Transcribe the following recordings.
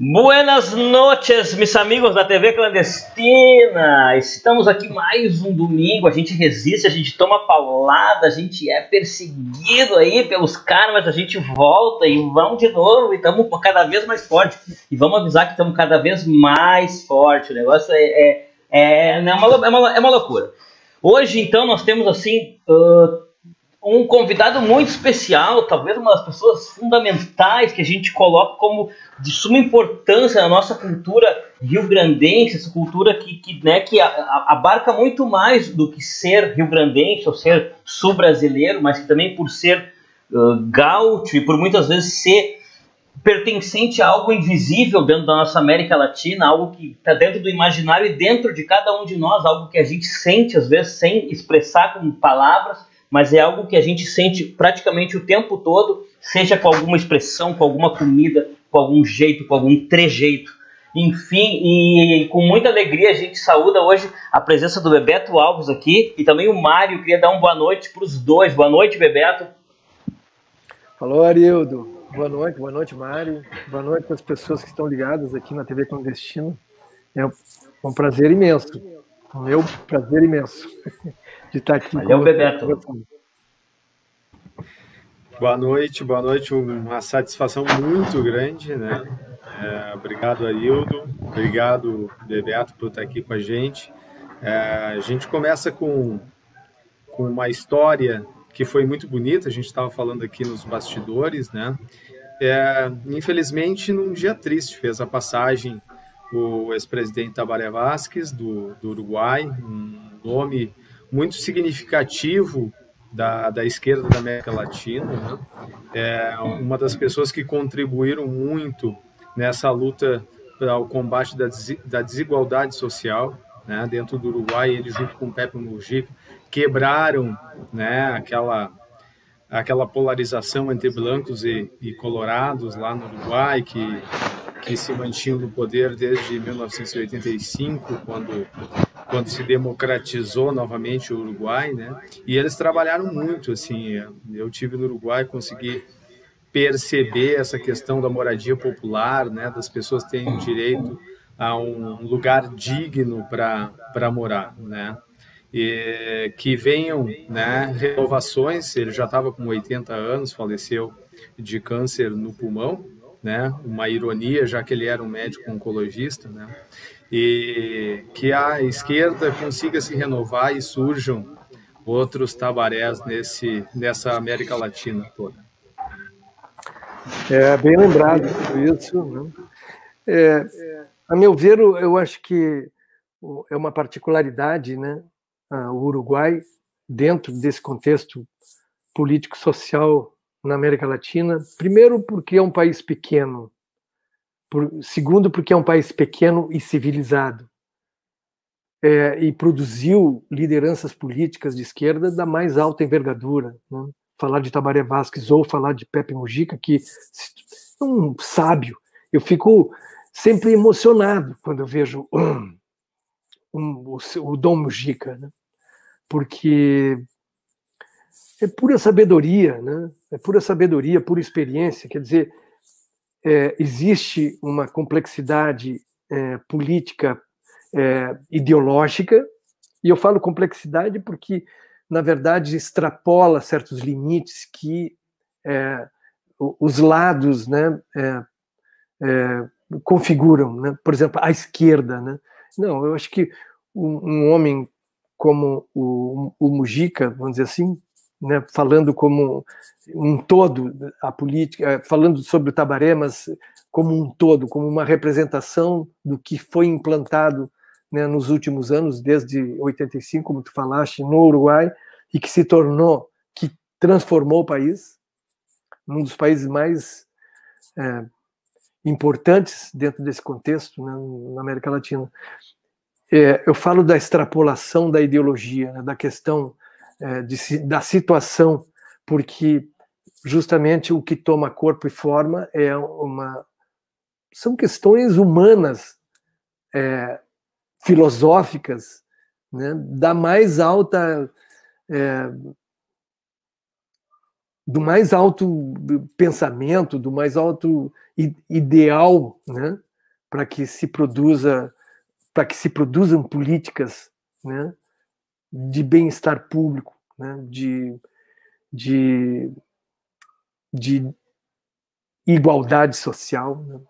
Buenas noches, meus amigos da TV Clandestina. Estamos aqui mais um domingo. A gente resiste, a gente toma paulada, a gente é perseguido aí pelos caras, mas a gente volta e vamos de novo e estamos cada vez mais forte. E vamos avisar que estamos cada vez mais forte. O negócio é uma loucura. Hoje, então, nós temos assim um convidado muito especial, talvez uma das pessoas fundamentais que a gente coloca como de suma importância na nossa cultura rio-grandense, essa cultura que abarca muito mais do que ser rio-grandense ou ser sul-brasileiro, mas que também por ser gaúcho e por muitas vezes ser pertencente a algo invisível dentro da nossa América Latina, algo que está dentro do imaginário e dentro de cada um de nós, algo que a gente sente às vezes sem expressar com palavras, mas é algo que a gente sente praticamente o tempo todo, seja com alguma expressão, com alguma comida, com algum jeito, com algum trejeito. Enfim, e com muita alegria a gente saúda hoje a presença do Bebeto Alves aqui e também o Mário. Queria dar uma boa noite para os dois. Boa noite, Bebeto. Falou, Arildo. Boa noite, Mário. Boa noite para as pessoas que estão ligadas aqui na TV Clandestina. É um prazer imenso. O meu prazer imenso de estar aqui. Valeu, Bebeto. Boa noite, uma satisfação muito grande, né? Obrigado, Arildo, obrigado, Bebeto, por estar aqui com a gente. A gente começa com uma história que foi muito bonita, a gente estava falando aqui nos bastidores, né? Infelizmente, num dia triste, fez a passagem o ex-presidente Tabaré Vázquez, do Uruguai, um nome muito significativo da esquerda da América Latina, né? Uma das pessoas que contribuíram muito nessa luta ao combate da desigualdade social, né? Dentro do Uruguai, ele junto com Pepe Mujica quebraram, né, aquela polarização entre brancos e colorados lá no Uruguai, que se mantinham no poder desde 1985, quando se democratizou novamente o Uruguai, né? E eles trabalharam muito, assim. Eu tive no Uruguai, consegui perceber essa questão da moradia popular, né? Das pessoas terem direito a um lugar digno para morar, né? E que venham, né, renovações. Ele já estava com 80 anos, faleceu de câncer no pulmão, né? Uma ironia, já que ele era um médico oncologista, né? E que a esquerda consiga se renovar e surjam outros Tabarés nessa América Latina toda. Bem lembrado tudo isso, né? A meu ver, eu acho que é uma particularidade, né? O Uruguai, dentro desse contexto político-social na América Latina, primeiro porque é um país pequeno, segundo porque é um país pequeno e civilizado, e produziu lideranças políticas de esquerda da mais alta envergadura, né? Falar de Tabaré Vázquez ou falar de Pepe Mujica, que é um sábio. Eu fico sempre emocionado quando eu vejo o Dom Mujica, né? Porque é pura sabedoria, né? É pura sabedoria, pura experiência. Quer dizer, existe uma complexidade política, ideológica, e eu falo complexidade porque, na verdade, extrapola certos limites que os lados, né, configuram, né? Por exemplo, a esquerda, né? Não, eu acho que um homem como o Mujica, vamos dizer assim, né, falando como um todo a política, falando sobre o Tabaré, mas como um todo, como uma representação do que foi implantado, né, nos últimos anos, desde 85, como tu falaste, no Uruguai, e que se tornou, que transformou o país, um dos países mais importantes dentro desse contexto, né, na América Latina. Eu falo da extrapolação da ideologia, né, da questão da situação, porque justamente o que toma corpo e forma são questões humanas, filosóficas, né, da mais alta, do mais alto pensamento, do mais alto ideal, né, para que se produzam políticas, né, de bem-estar público, né, de igualdade social, né?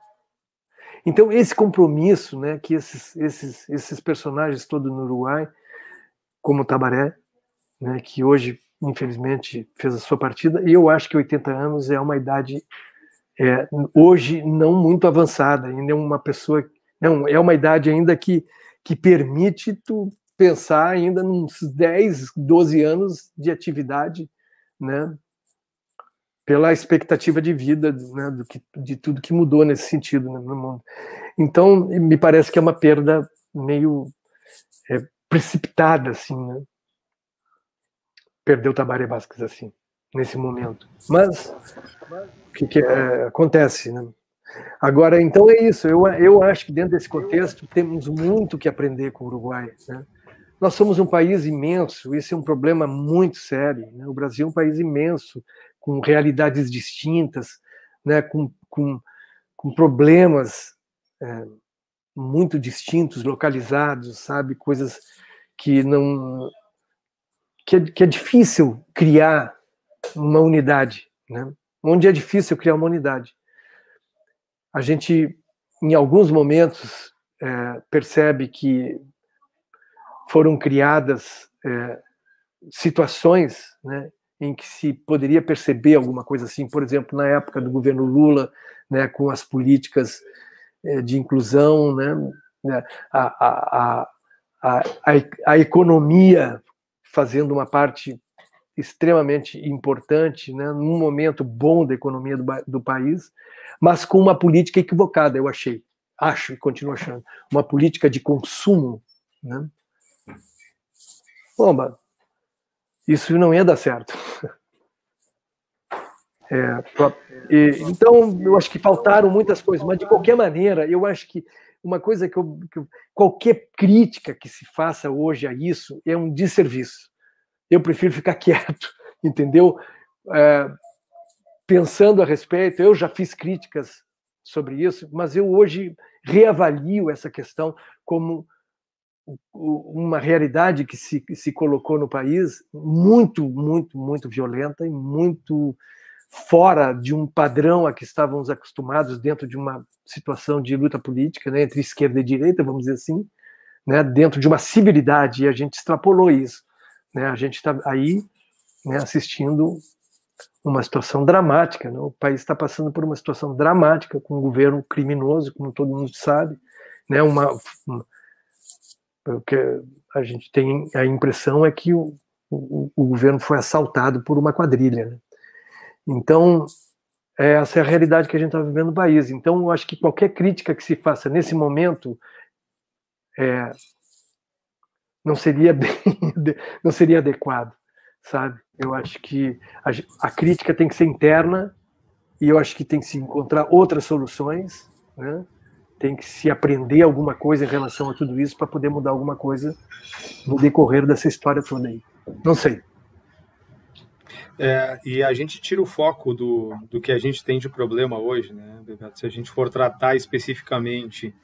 Então, esse compromisso, né, que esses personagens todos no Uruguai, como o Tabaré, né, que hoje, infelizmente, fez a sua partida, e eu acho que 80 anos é uma idade, hoje, não muito avançada, ainda é uma pessoa, não, é uma idade ainda que permite tu pensar ainda nos 10, 12 anos de atividade, né, pela expectativa de vida, né, de tudo que mudou nesse sentido, né, no mundo. Então, me parece que é uma perda meio precipitada, assim, né? Perder o Tabaré Vázquez assim, nesse momento. Mas o que acontece, né? Agora, então é isso. Eu acho que dentro desse contexto temos muito que aprender com o Uruguai, né? Nós somos um país imenso, isso é um problema muito sério, né? O Brasil é um país imenso, com realidades distintas, né? Com problemas muito distintos, localizados, sabe? Coisas que não... que é difícil criar uma unidade, né? Onde é difícil criar uma unidade. A gente, em alguns momentos, percebe que foram criadas situações, né, em que se poderia perceber alguma coisa assim, por exemplo, na época do governo Lula, né, com as políticas de inclusão, né, a economia fazendo uma parte extremamente importante, né, num momento bom da economia do país, mas com uma política equivocada, eu acho e continuo achando, uma política de consumo, né? Bomba, isso não ia dar certo. Então, eu acho que faltaram muitas coisas, mas de qualquer maneira, eu acho que uma coisa que qualquer crítica que se faça hoje a isso é um desserviço. Eu prefiro ficar quieto, entendeu? Pensando a respeito, eu já fiz críticas sobre isso, mas eu hoje reavalio essa questão como uma realidade que se colocou no país muito, muito, muito violenta e muito fora de um padrão a que estávamos acostumados dentro de uma situação de luta política, né, entre esquerda e direita, vamos dizer assim, né, dentro de uma civilidade, e a gente extrapolou isso. Né, a gente está aí, né, assistindo uma situação dramática, né? O país está passando por uma situação dramática, com um governo criminoso, como todo mundo sabe, né? O que a gente tem a impressão é que o governo foi assaltado por uma quadrilha, né? Então, essa é a realidade que a gente está vivendo no país. Então, eu acho que qualquer crítica que se faça nesse momento não seria não seria adequado, sabe? Eu acho que a crítica tem que ser interna e eu acho que tem que se encontrar outras soluções, né? Tem que se aprender alguma coisa em relação a tudo isso para poder mudar alguma coisa no decorrer dessa história toda aí. Não sei. E a gente tira o foco do que a gente tem de problema hoje, né, Bebeto? Se a gente for tratar especificamente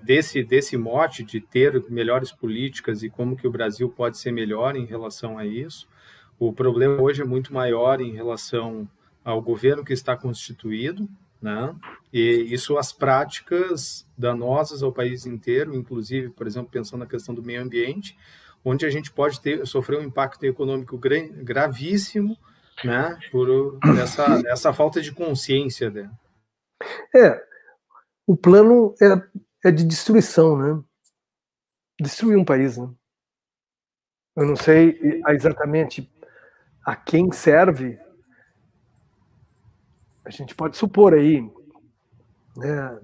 desse mote de ter melhores políticas e como que o Brasil pode ser melhor em relação a isso, o problema hoje é muito maior em relação ao governo que está constituído, né? E isso, as práticas danosas ao país inteiro, inclusive, por exemplo, pensando na questão do meio ambiente, onde a gente pode sofrer um impacto econômico gravíssimo, né, por essa falta de consciência dela. O plano é de destruição, né? Destruir um país, né? Eu não sei exatamente a quem serve. A gente pode supor aí, né,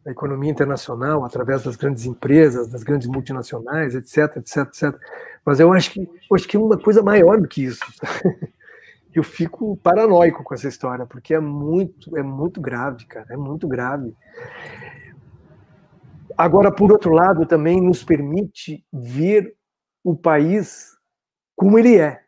a economia internacional, através das grandes empresas, das grandes multinacionais, etc, etc, etc. Mas eu acho que é uma coisa maior do que isso. Eu fico paranoico com essa história, porque é muito grave, cara, é muito grave. Agora, por outro lado, também nos permite ver o país como ele é.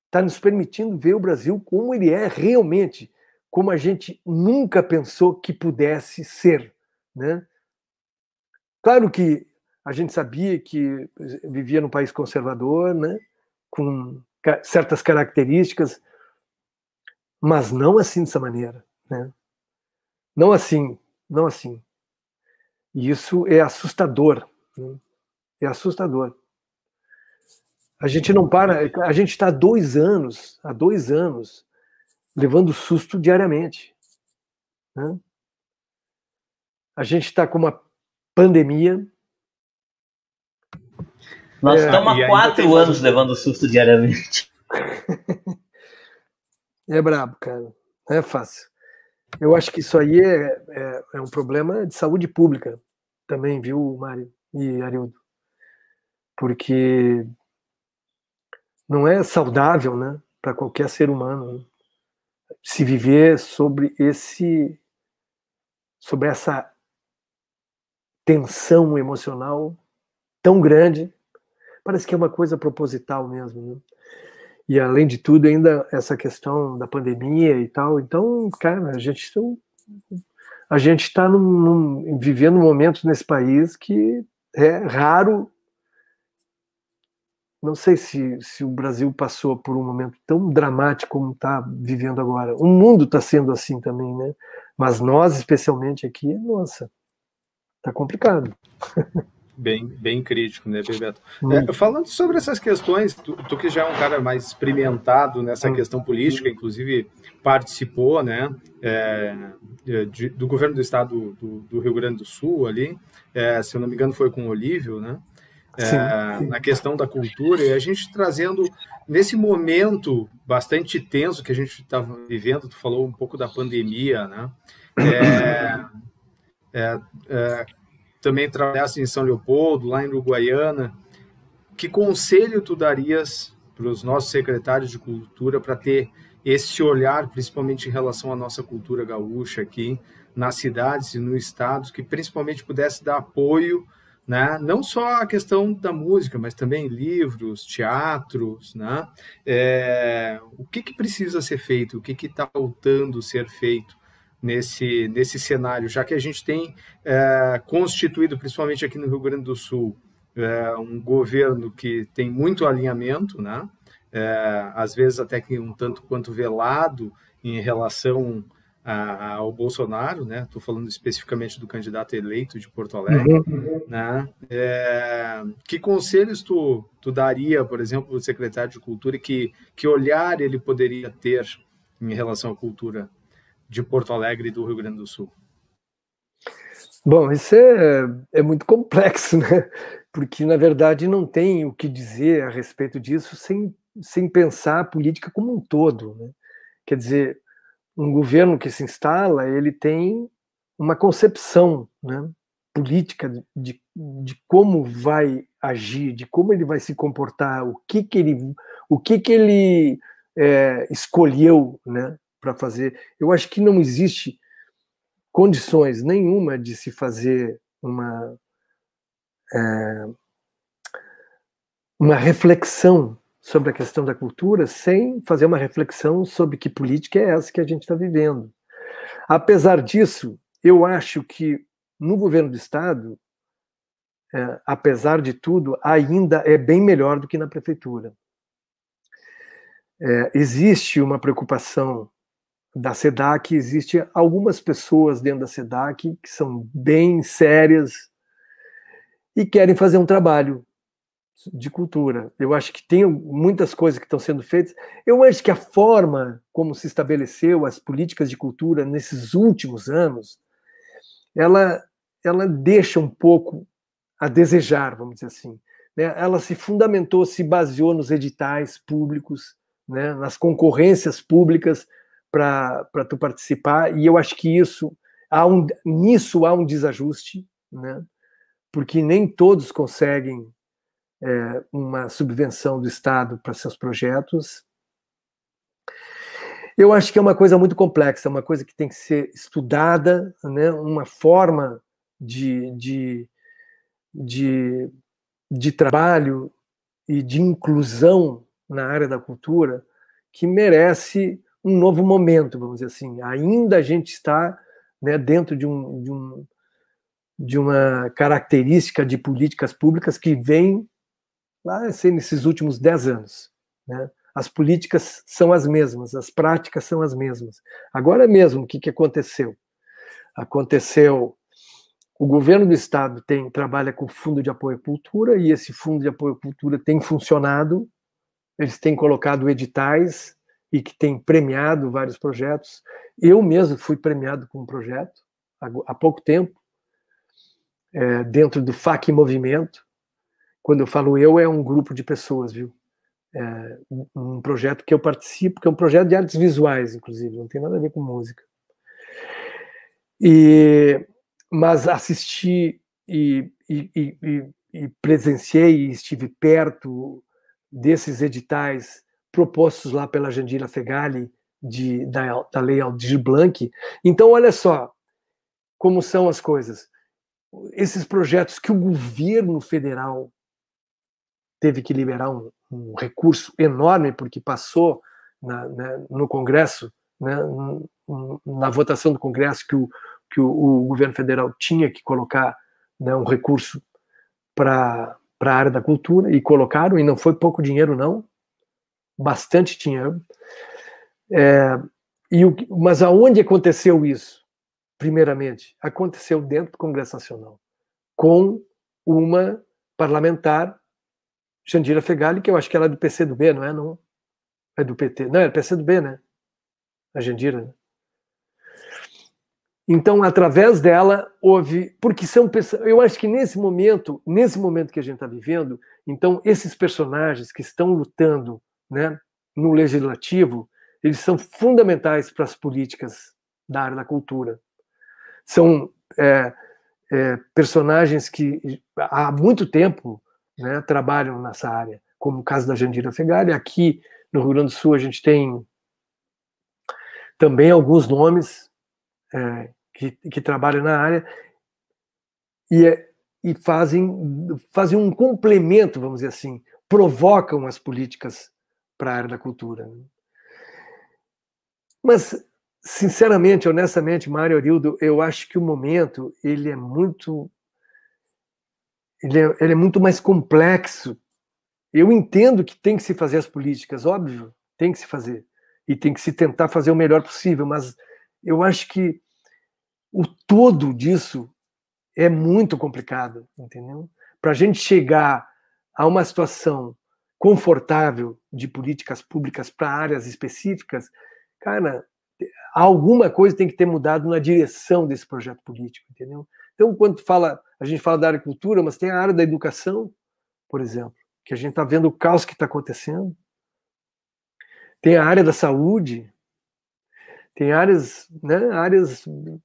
Está nos permitindo ver o Brasil como ele é realmente, como a gente nunca pensou que pudesse ser, né? Claro que a gente sabia que vivia num país conservador, né? Com certas características, mas não assim, dessa maneira, né? Não assim, não assim. E isso é assustador, né? É assustador. A gente não para, a gente está há 2 anos, levando susto diariamente, né? A gente está com uma pandemia. Nós estamos há 4 anos levando susto diariamente. É brabo, cara. Não é fácil. Eu acho que isso aí é um problema de saúde pública também, viu, Mário e Arildo? Porque não é saudável, né, para qualquer ser humano, né, se viver sobre essa tensão emocional tão grande. Parece que é uma coisa proposital mesmo, né? E além de tudo, ainda essa questão da pandemia e tal. Então, cara, a gente está vivendo momentos nesse país que é raro. Não sei se o Brasil passou por um momento tão dramático como está vivendo agora. O mundo está sendo assim também, né? Mas nós, especialmente aqui, nossa, tá complicado. Bem crítico, né, Bebeto? Falando sobre essas questões, tu que já é um cara mais experimentado nessa questão política, inclusive participou, né, do governo do estado do Rio Grande do Sul ali, se eu não me engano foi com o Olívio, né, na questão da cultura, e a gente trazendo, nesse momento bastante tenso que a gente estava vivendo, tu falou um pouco da pandemia, né, também trabalhasse em São Leopoldo, lá em Uruguaiana. Que conselho tu darias para os nossos secretários de cultura para ter esse olhar, principalmente em relação à nossa cultura gaúcha aqui, nas cidades e no estado, que principalmente pudesse dar apoio, né? Não só a questão da música, mas também livros, teatros, né? O que precisa ser feito? O que está faltando ser feito nesse cenário, já que a gente tem constituído, principalmente aqui no Rio Grande do Sul, um governo que tem muito alinhamento, né? Às vezes até que um tanto quanto velado em relação ao Bolsonaro, né? Estou falando especificamente do candidato eleito de Porto Alegre, né? Que conselhos tu daria, por exemplo, ao secretário de Cultura, e que olhar ele poderia ter em relação à cultura de Porto Alegre e do Rio Grande do Sul? Bom, isso é muito complexo, né? Porque, na verdade, não tem o que dizer a respeito disso sem pensar a política como um todo, né? Quer dizer, um governo que se instala, ele tem uma concepção, né, política de como vai agir, de como ele vai se comportar, o que ele escolheu, né, para fazer. Eu acho que não existe condições nenhuma de se fazer uma reflexão sobre a questão da cultura sem fazer uma reflexão sobre que política é essa que a gente está vivendo. Apesar disso, eu acho que no governo do Estado, apesar de tudo, ainda é bem melhor do que na prefeitura. Existe uma preocupação da SEDAC, existe algumas pessoas dentro da SEDAC que são bem sérias e querem fazer um trabalho de cultura. Eu acho que tem muitas coisas que estão sendo feitas. Eu acho que a forma como se estabeleceu as políticas de cultura nesses últimos anos, ela deixa um pouco a desejar, vamos dizer assim. Ela se fundamentou, se baseou nos editais públicos, né, nas concorrências públicas para tu participar, e eu acho que nisso há um desajuste, né, porque nem todos conseguem uma subvenção do Estado para seus projetos. Eu acho que é uma coisa muito complexa, uma coisa que tem que ser estudada, né? Uma forma de trabalho e de inclusão na área da cultura que merece um novo momento, vamos dizer assim. Ainda a gente está, né, dentro de característica de políticas públicas que vem lá nesses últimos 10 anos. Né? As políticas são as mesmas, as práticas são as mesmas. Agora mesmo, o que aconteceu? O governo do estado trabalha com o Fundo de Apoio à Cultura, e esse Fundo de Apoio à Cultura tem funcionado, eles têm colocado editais e que tem premiado vários projetos. Eu mesmo fui premiado com um projeto há pouco tempo, dentro do FAC Movimento. Quando eu falo eu, é um grupo de pessoas, viu? Um projeto que eu participo, que é um projeto de artes visuais, inclusive, não tem nada a ver com música. Mas assisti e presenciei e estive perto desses editais propostos lá pela Jandira Fegali, da Lei Aldir Blanc. Então, olha só como são as coisas. Esses projetos que o governo federal teve que liberar um recurso enorme, porque passou no Congresso, né, na votação do Congresso, que o governo federal tinha que colocar, né, um recurso para a área da cultura, e colocaram, e não foi pouco dinheiro, não, bastante dinheiro. Mas aonde aconteceu isso? Primeiramente, aconteceu dentro do Congresso Nacional, com uma parlamentar, Jandira Fegali, que eu acho que ela é do PCdoB, não é? Não é do PT. Não, é do PCdoB, né? A Jandira, né? Então, através dela, houve... Porque são pessoas... Eu acho que nesse momento que a gente está vivendo, então, esses personagens que estão lutando, né, no legislativo, eles são fundamentais para as políticas da área da cultura. São personagens que há muito tempo, né, trabalham nessa área, como o caso da Jandira Fegali. Aqui no Rio Grande do Sul a gente tem também alguns nomes que trabalham na área e fazem um complemento, vamos dizer assim, provocam as políticas para a área da cultura. Mas, sinceramente, honestamente, Mário Arildo, eu acho que o momento ele é muito mais complexo. Eu entendo que tem que se fazer as políticas, óbvio, tem que se fazer. E tem que se tentar fazer o melhor possível, mas eu acho que o todo disso é muito complicado, entendeu? Para a gente chegar a uma situação confortável de políticas públicas para áreas específicas, cara, alguma coisa tem que ter mudado na direção desse projeto político, entendeu? Então, quando a gente fala da área da cultura, mas tem a área da educação, por exemplo, que a gente está vendo o caos que está acontecendo. Tem a área da saúde, tem áreas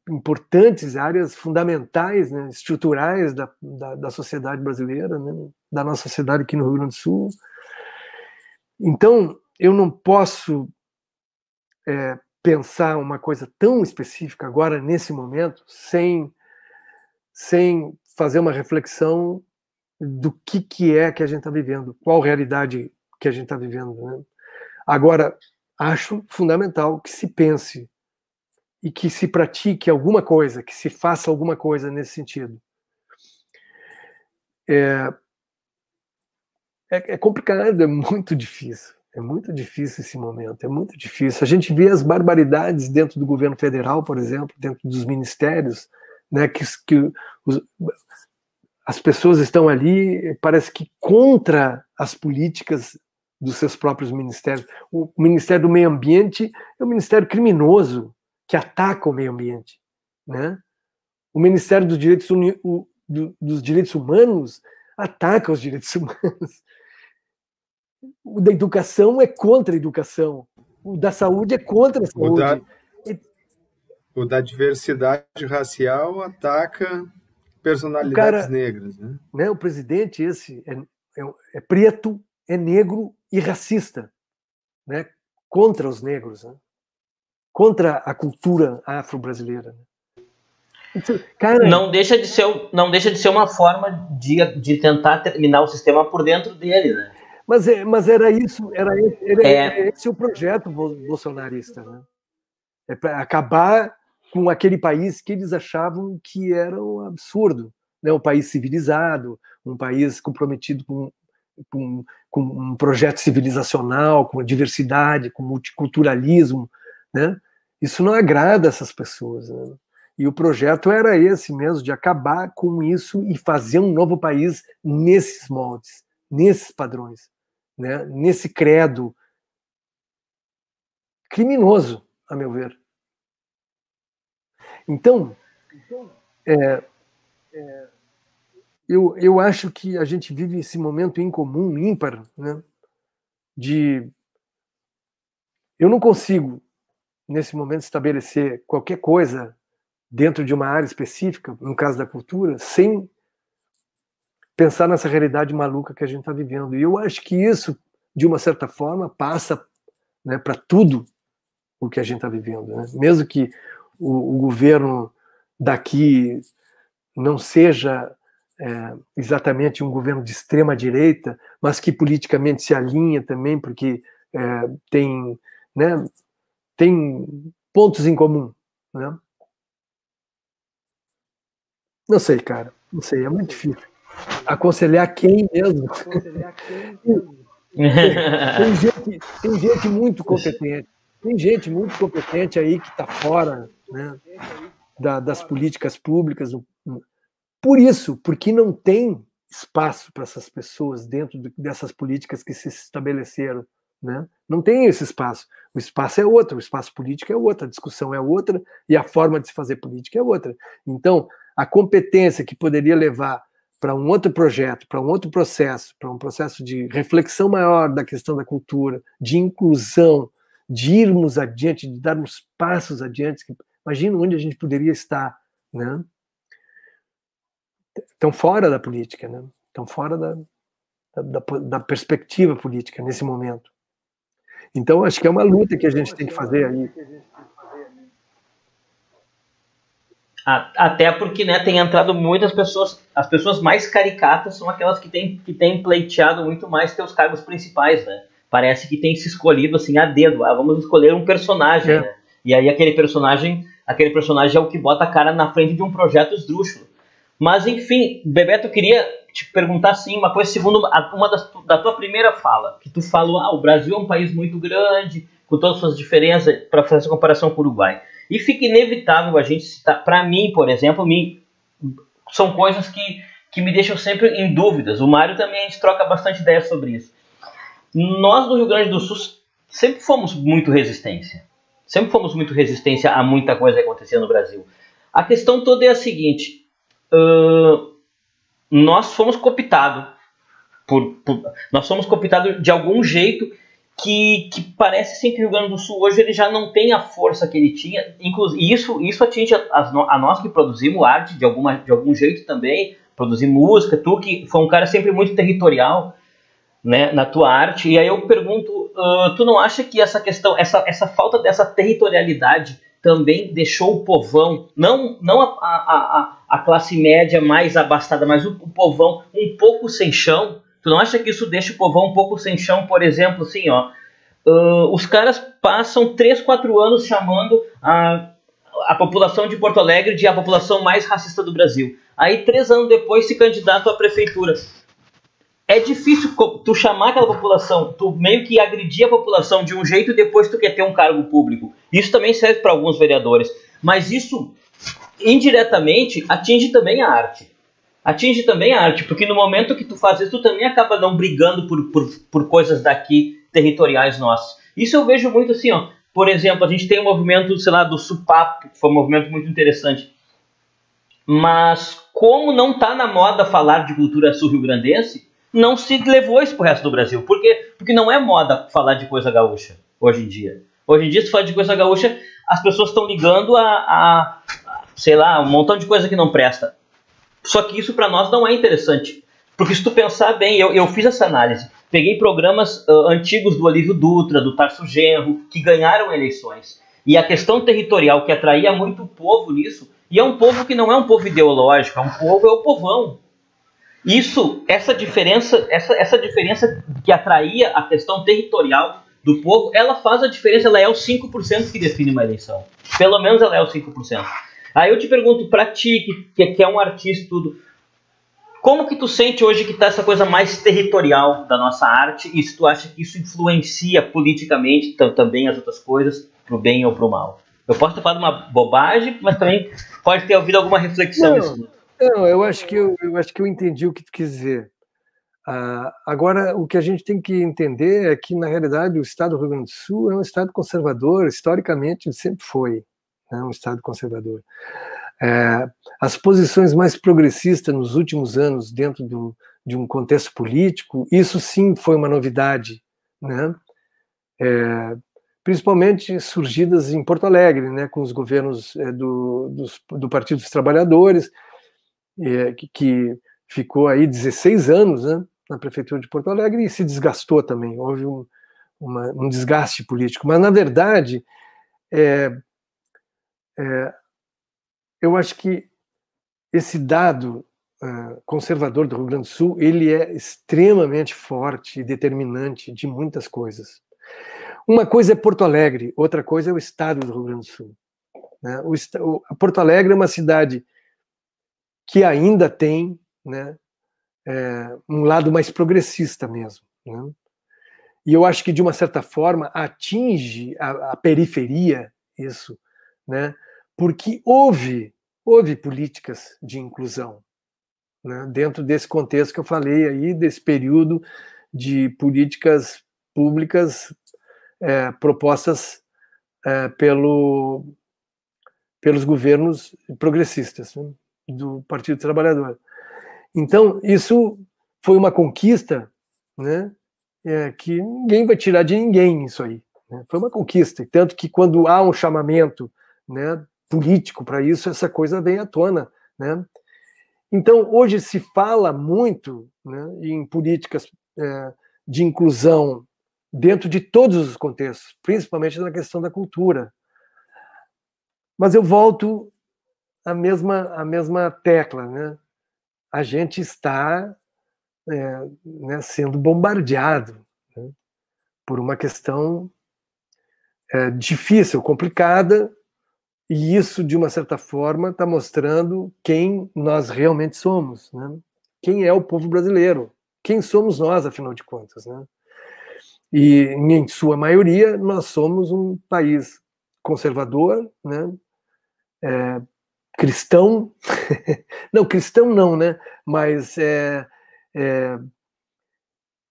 importantes, áreas fundamentais, né, estruturais da sociedade brasileira, né, da nossa sociedade aqui no Rio Grande do Sul. Então, eu não posso pensar uma coisa tão específica agora, nesse momento, sem fazer uma reflexão do que é que a gente está vivendo, qual realidade que a gente está vivendo, né? Agora, acho fundamental que se pense e que se pratique alguma coisa, que se faça alguma coisa nesse sentido. É complicado, é muito difícil. É muito difícil esse momento, é muito difícil. A gente vê as barbaridades dentro do governo federal, por exemplo, dentro dos ministérios, né, que as pessoas estão ali, parece que contra as políticas dos seus próprios ministérios. O Ministério do Meio Ambiente é um ministério criminoso, que ataca o meio ambiente, né? O Ministério dos Direitos Humanos ataca os direitos humanos. O da educação é contra a educação. O da saúde é contra a saúde. O da diversidade racial ataca personalidades negras, né? O presidente esse é preto, é negro e racista, né? Contra os negros, né? Contra a cultura afro-brasileira. Então, cara, não deixa de ser uma forma de tentar terminar o sistema por dentro dele, né? Mas era isso, esse o projeto bolsonarista, né? É para acabar com aquele país que eles achavam que era um absurdo, né? Um país civilizado, um país comprometido com um projeto civilizacional, com diversidade, com multiculturalismo, né? Isso não agrada essas pessoas, né? E o projeto era esse mesmo, de acabar com isso e fazer um novo país nesses moldes, nesses padrões, né? Nesse credo criminoso, a meu ver. Então, eu acho que a gente vive esse momento incomum, ímpar, né? Eu não consigo, nesse momento, estabelecer qualquer coisa dentro de uma área específica, no caso da cultura, sem pensar nessa realidade maluca que a gente está vivendo. E eu acho que isso, de uma certa forma, passa, né, para tudo o que a gente está vivendo, né? Mesmo que o governo daqui não seja exatamente um governo de extrema direita, mas que politicamente se alinha também, porque tem, né, tem pontos em comum, né? Não sei, cara, não sei, é muito difícil. Aconselhar quem mesmo? Tem gente muito competente. Tem gente muito competente aí que está fora, né, das políticas públicas. Por isso, porque não tem espaço para essas pessoas dentro dessas políticas que se estabeleceram, né? Não tem esse espaço. O espaço é outro, o espaço político é outro, a discussão é outra e a forma de se fazer política é outra. Então, a competência que poderia levar para um outro projeto, para um outro processo, para um processo de reflexão maior da questão da cultura, de inclusão, de irmos adiante, de darmos passos adiante. Imagina onde a gente poderia estar, né? Estão fora da política, né? Estão fora da perspectiva política nesse momento. Então, acho que é uma luta que a gente tem que fazer aí. Até porque, né, tem entrado muitas pessoas, as pessoas mais caricatas são aquelas que têm pleiteado muito mais que os cargos principais, né? Parece que tem se escolhido assim a dedo, vamos escolher um personagem, né? E aí aquele personagem é o que bota a cara na frente de um projeto esdrúxulo. Mas enfim, Bebeto, eu queria te perguntar assim, uma coisa, segundo da tua primeira fala, que tu falou, o Brasil é um país muito grande, com todas as suas diferenças, para fazer essa comparação com o Uruguai. E fica inevitável a gente citar, para mim, por exemplo, são coisas que me deixam sempre em dúvidas. O Mário também, a gente troca bastante ideias sobre isso. Nós, do Rio Grande do Sul, sempre fomos muito resistência. Sempre fomos muito resistência a muita coisa que acontecia no Brasil. A questão toda é a seguinte, nós fomos cooptados de algum jeito que parece sim que o Rio Grande do Sul hoje ele já não tem a força que ele tinha, inclusive isso atinge a nós que produzimos arte de algum jeito também, produzir música, tu que foi um cara sempre muito territorial, né, na tua arte. E aí eu pergunto, tu não acha que essa questão, essa falta dessa territorialidade também deixou o povão, não a classe média mais abastada, mas o povão um pouco sem chão? Tu não acha que isso deixa o povão um pouco sem chão? Por exemplo, assim, os caras passam 3, 4 anos chamando a população de Porto Alegre de a população mais racista do Brasil. Aí 3 anos depois se candidata à prefeitura. É difícil tu chamar aquela população, tu meio que agredir a população de um jeito e depois tu quer ter um cargo público. Isso também serve para alguns vereadores. Mas isso, indiretamente, atinge também a arte. Atinge também a arte, porque no momento que tu faz isso, tu também acaba não brigando por coisas daqui, territoriais nossas. Isso eu vejo muito assim, por exemplo, a gente tem um movimento, sei lá, do Supapo, que foi um movimento muito interessante. Mas como não está na moda falar de cultura sul-rio-grandense, não se levou isso pro resto do Brasil. Por quê? Porque não é moda falar de coisa gaúcha, hoje em dia. Hoje em dia, se fala de coisa gaúcha, as pessoas estão ligando sei lá, um montão de coisa que não presta. Só que isso para nós não é interessante. Porque se tu pensar bem, eu fiz essa análise. Peguei programas antigos do Olívio Dutra, do Tarso Genro, que ganharam eleições. E a questão territorial que atraía muito o povo nisso, e é um povo que não é um povo ideológico, é o povão. Essa diferença que atraía a questão territorial do povo, ela faz a diferença, ela é os 5% que define uma eleição. Pelo menos ela é os 5%. Aí eu te pergunto, pra ti, que é um artista e tudo, como que tu sente hoje que tá essa coisa mais territorial da nossa arte, e se tu acha que isso influencia politicamente também as outras coisas, pro bem ou pro mal? Eu posso ter falado uma bobagem, mas também pode ter ouvido alguma reflexão nisso. Não, eu acho que eu entendi o que tu quis dizer. Agora, o que a gente tem que entender é que, na realidade, o Estado do Rio Grande do Sul é um Estado conservador, historicamente sempre foi, né, um Estado conservador. As posições mais progressistas nos últimos anos, dentro de um contexto político, isso sim foi uma novidade, né? Principalmente surgidas em Porto Alegre, né, com os governos do Partido dos Trabalhadores, que ficou aí 16 anos, né, na prefeitura de Porto Alegre, e se desgastou também, houve um desgaste político. Mas, na verdade, eu acho que esse dado conservador do Rio Grande do Sul, ele é extremamente forte e determinante de muitas coisas. Uma coisa é Porto Alegre, outra coisa é o estado do Rio Grande do Sul, né? Porto Alegre é uma cidade que ainda tem, né, um lado mais progressista mesmo, né? E eu acho que, de uma certa forma, atinge a periferia isso, né? Porque houve políticas de inclusão, né, dentro desse contexto que eu falei aí, desse período de políticas públicas propostas pelos governos progressistas, né, do Partido Trabalhador. Então, isso foi uma conquista, né, que ninguém vai tirar de ninguém isso aí, né? Foi uma conquista, tanto que quando há um chamamento, né, político para isso, essa coisa vem à tona, né? Então, hoje se fala muito, né, em políticas de inclusão dentro de todos os contextos, principalmente na questão da cultura. Mas eu volto à mesma tecla, né? A gente está né, sendo bombardeado, né, por uma questão difícil, complicada, e isso, de uma certa forma, está mostrando quem nós realmente somos, né? Quem é o povo brasileiro? Quem somos nós, afinal de contas, né? E, em sua maioria, nós somos um país conservador, né? Cristão, não, cristão não, né? Mas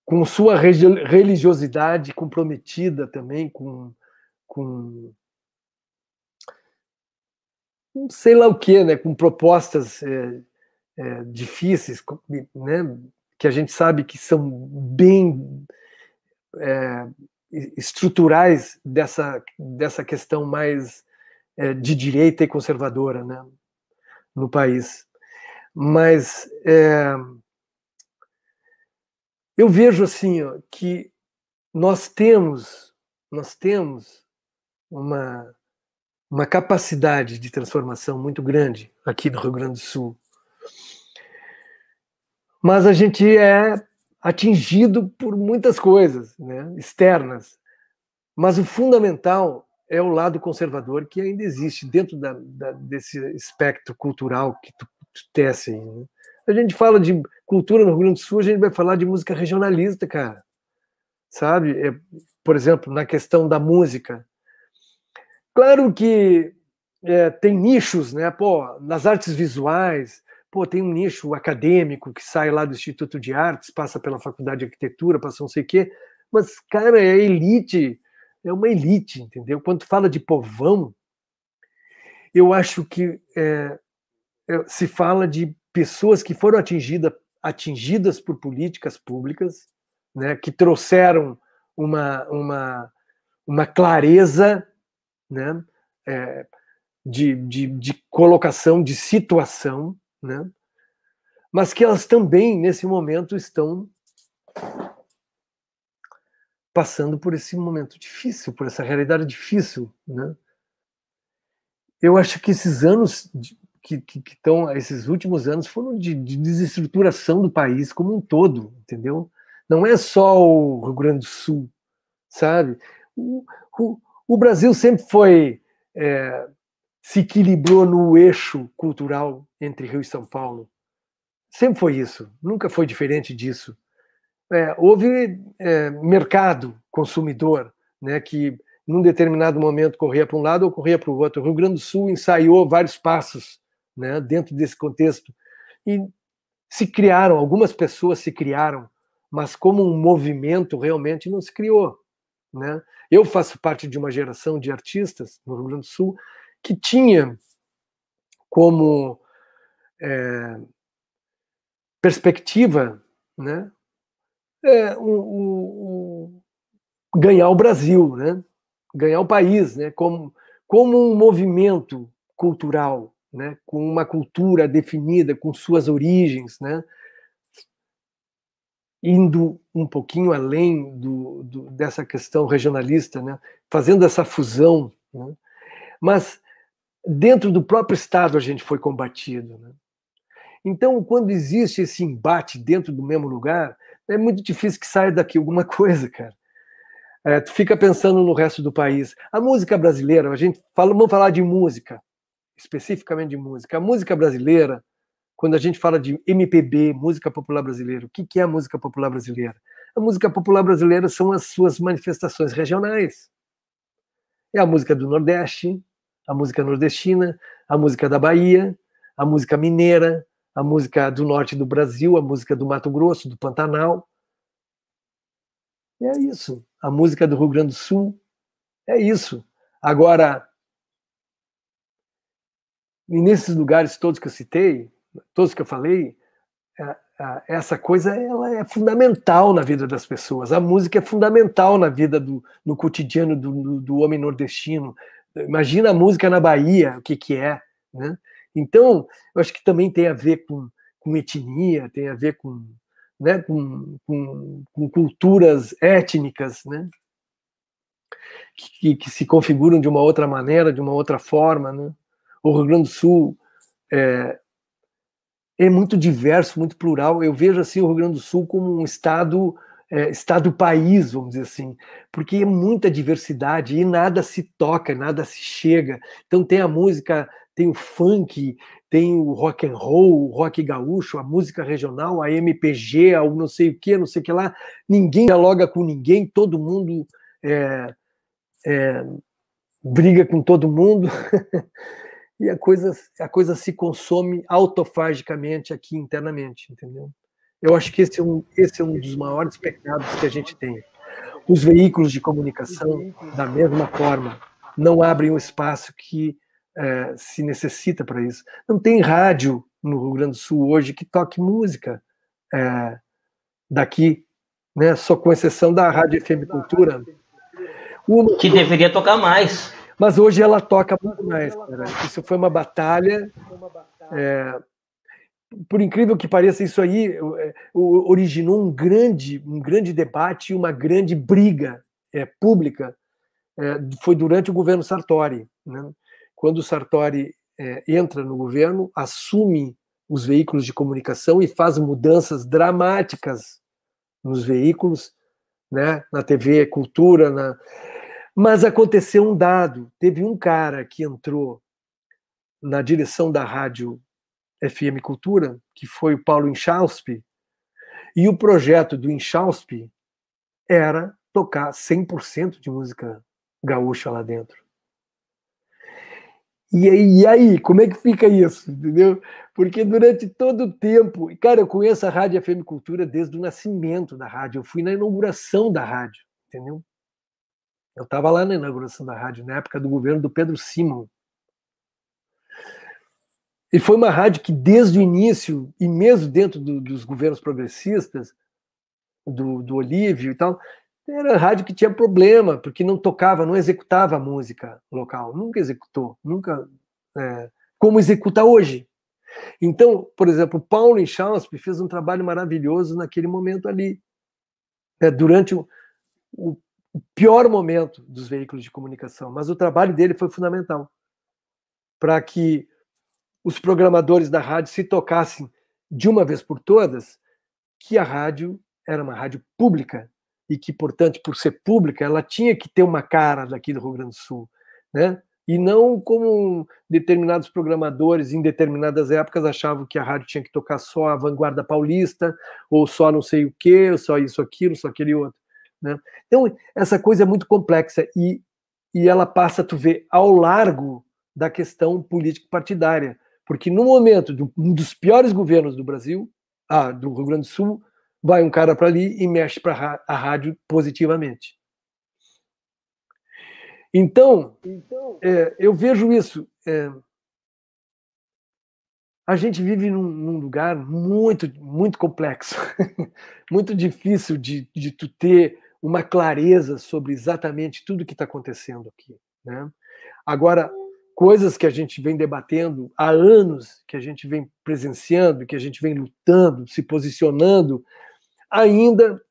com sua religiosidade comprometida também com sei lá o que, né? Com propostas difíceis, né? Que a gente sabe que são bem estruturais dessa questão mais de direita e conservadora, né, no país. Mas eu vejo assim, ó, que nós temos uma capacidade de transformação muito grande aqui no Rio Grande do Sul. Mas a gente é atingido por muitas coisas, né, externas. Mas o fundamental é o lado conservador que ainda existe dentro desse espectro cultural que tu tece aí, né? A gente fala de cultura no Rio Grande do Sul, a gente vai falar de música regionalista, cara. Sabe? Por exemplo, na questão da música. Claro que tem nichos, né? Pô, nas artes visuais, pô, tem um nicho acadêmico que sai lá do Instituto de Artes, passa pela Faculdade de Arquitetura, passa não sei o quê, mas, cara, é elite, é uma elite, entendeu? Quando tu fala de povão, eu acho que se fala de pessoas que foram atingidas por políticas públicas, né, que trouxeram uma clareza, né, de colocação, de situação, né, mas que elas também, nesse momento, estão passando por esse momento difícil, por essa realidade difícil, né? Eu acho que esses anos esses últimos anos foram de desestruturação do país como um todo, entendeu? Não é só o Rio Grande do Sul, sabe? O Brasil sempre foi se equilibrou no eixo cultural entre Rio e São Paulo. Sempre foi isso, nunca foi diferente disso. Houve mercado consumidor, né, que num determinado momento corria para um lado ou corria para o outro. O Rio Grande do Sul ensaiou vários passos, né, dentro desse contexto. E algumas pessoas se criaram, mas como um movimento realmente não se criou. Né? Eu faço parte de uma geração de artistas no Rio Grande do Sul que tinha como perspectiva, né, ganhar o Brasil, né, ganhar o país, né, como um movimento cultural, né, com uma cultura definida, com suas origens, né, indo um pouquinho além dessa questão regionalista, né, fazendo essa fusão. Né, mas dentro do próprio Estado a gente foi combatido. Né. Então, quando existe esse embate dentro do mesmo lugar, é muito difícil que saia daqui alguma coisa, cara. Tu fica pensando no resto do país. A música brasileira, vamos falar de música, especificamente de música. A música brasileira, quando a gente fala de MPB, música popular brasileira, o que é a música popular brasileira? A música popular brasileira são as suas manifestações regionais. É a música do Nordeste, a música nordestina, a música da Bahia, a música mineira, a música do norte do Brasil, a música do Mato Grosso, do Pantanal. E é isso. A música do Rio Grande do Sul é isso. Agora, nesses lugares todos que eu citei, todos que eu falei, essa coisa ela é fundamental na vida das pessoas. A música é fundamental na vida no cotidiano do homem nordestino. Imagina a música na Bahia, o que é, né? Então, eu acho que também tem a ver com etnia, tem a ver com, né, com culturas étnicas, né, que se configuram de uma outra maneira, de uma outra forma. Né? O Rio Grande do Sul é muito diverso, muito plural. Eu vejo assim, o Rio Grande do Sul como um estado-país, vamos dizer assim, porque é muita diversidade e nada se toca, nada se chega. Então tem a música, tem o funk, tem o rock and roll, o rock gaúcho, a música regional, a MPG, o não sei o que lá. Ninguém dialoga com ninguém, todo mundo briga com todo mundo. E a coisa se consome autofagicamente aqui internamente, entendeu? Eu acho que esse é um dos maiores pecados que a gente tem. Os veículos de comunicação, da mesma forma, não abrem o espaço que se necessita para isso. Não tem rádio no Rio Grande do Sul hoje que toque música daqui, né? Só com exceção da Rádio FM Cultura. Que deveria tocar mais. Mas hoje ela toca muito mais, cara. Isso foi uma batalha. Por incrível que pareça, isso aí originou um grande debate, uma grande briga pública. Foi durante o governo Sartori. Né? Quando o Sartori entra no governo, assume os veículos de comunicação e faz mudanças dramáticas nos veículos, né? Na TV Cultura, Mas aconteceu um dado. Teve um cara que entrou na direção da rádio FM Cultura, que foi o Paulo Inchauspe, e o projeto do Inchauspe era tocar 100% de música gaúcha lá dentro. E aí, como é que fica isso, entendeu? Porque durante todo o tempo... Cara, eu conheço a Rádio FM Cultura desde o nascimento da rádio. Eu fui na inauguração da rádio, entendeu? Eu estava lá na inauguração da rádio, na época do governo do Pedro Simon. E foi uma rádio que, desde o início, e mesmo dentro dos governos progressistas, do Olívio e tal, era a rádio que tinha problema, porque não tocava, não executava a música local. Nunca executou, nunca como executa hoje. Então, por exemplo, o Paulo Inchauspe fez um trabalho maravilhoso naquele momento ali, durante o pior momento dos veículos de comunicação, mas o trabalho dele foi fundamental para que os programadores da rádio se tocassem de uma vez por todas que a rádio era uma rádio pública e que, portanto, por ser pública, ela tinha que ter uma cara daqui do Rio Grande do Sul, né? E não como determinados programadores, em determinadas épocas, achavam que a rádio tinha que tocar só a vanguarda paulista, ou só não sei o quê, ou só isso, aquilo, só aquele outro. Né? Então, essa coisa é muito complexa e ela passa, tu vê, ao largo da questão político-partidária. Porque no momento de um dos piores governos do Brasil, do Rio Grande do Sul, vai um cara para ali e mexe para a rádio positivamente. Então, eu vejo isso. A gente vive num lugar muito, muito complexo, muito difícil de tu ter uma clareza sobre exatamente tudo que está acontecendo aqui. Né? Agora, coisas que a gente vem debatendo há anos, que a gente vem presenciando, que a gente vem lutando, se posicionando, ainda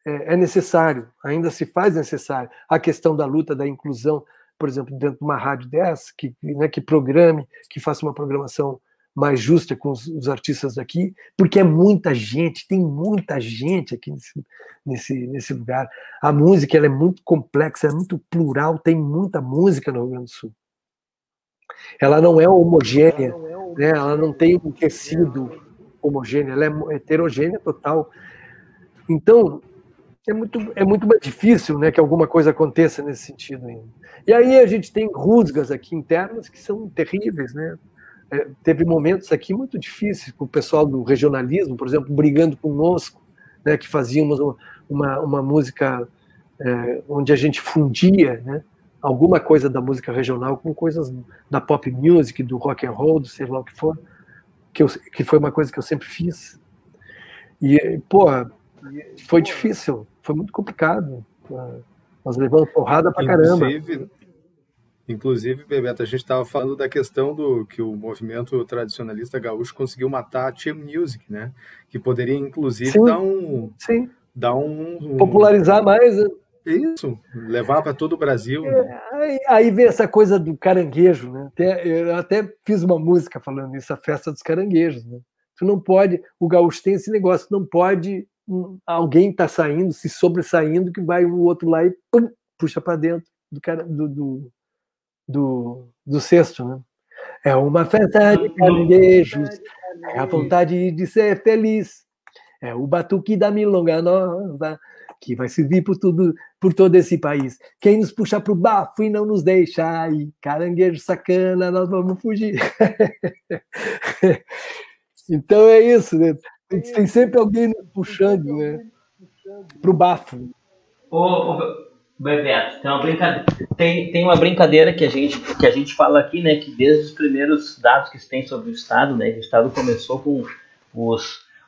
é necessário, ainda se faz necessário. A questão da luta, da inclusão, por exemplo, dentro de uma rádio dessa, que programe, que faça uma programação mais justa com os artistas daqui, porque é muita gente, tem muita gente aqui nesse lugar. A música ela é muito complexa, é muito plural, tem muita música no Rio Grande do Sul. Ela não é homogênea, né? Ela não tem um tecido homogêneo, ela é heterogênea total. Então, é muito mais difícil, né, que alguma coisa aconteça nesse sentido ainda. E aí a gente tem rusgas aqui internas que são terríveis, né? Teve momentos aqui muito difíceis com o pessoal do regionalismo, por exemplo, brigando conosco, né, que fazíamos uma música onde a gente fundia, né, alguma coisa da música regional com coisas da pop music, do rock and roll, do sei lá o que for, que foi uma coisa que eu sempre fiz. E, pô, foi difícil, foi muito complicado. Nós levamos porrada pra caramba. Inclusive, Bebeto, a gente estava falando da questão do que o movimento tradicionalista gaúcho conseguiu matar a Team Music, né? Que poderia, inclusive, dar um popularizar mais. Né? Isso, levar para todo o Brasil. Aí vem essa coisa do caranguejo, né? Eu até fiz uma música falando isso, a festa dos caranguejos, né? Tu não pode, o gaúcho tem esse negócio, não pode alguém tá saindo, se sobressaindo, que vai o outro lá e pum, puxa para dentro do cesto, né? É uma festa de caranguejos, é a vontade de ser feliz, é o batuque da milonga nova, que vai servir por todo esse país. Quem nos puxa pro bafo e não nos deixa aí, caranguejo sacana, nós vamos fugir. Então é isso, né? Tem sempre alguém nos puxando, né? Pro bafo. Bebeto, tem uma brincadeira que a gente fala aqui, né? Que desde os primeiros dados que se tem sobre o Estado, né? Que o Estado começou com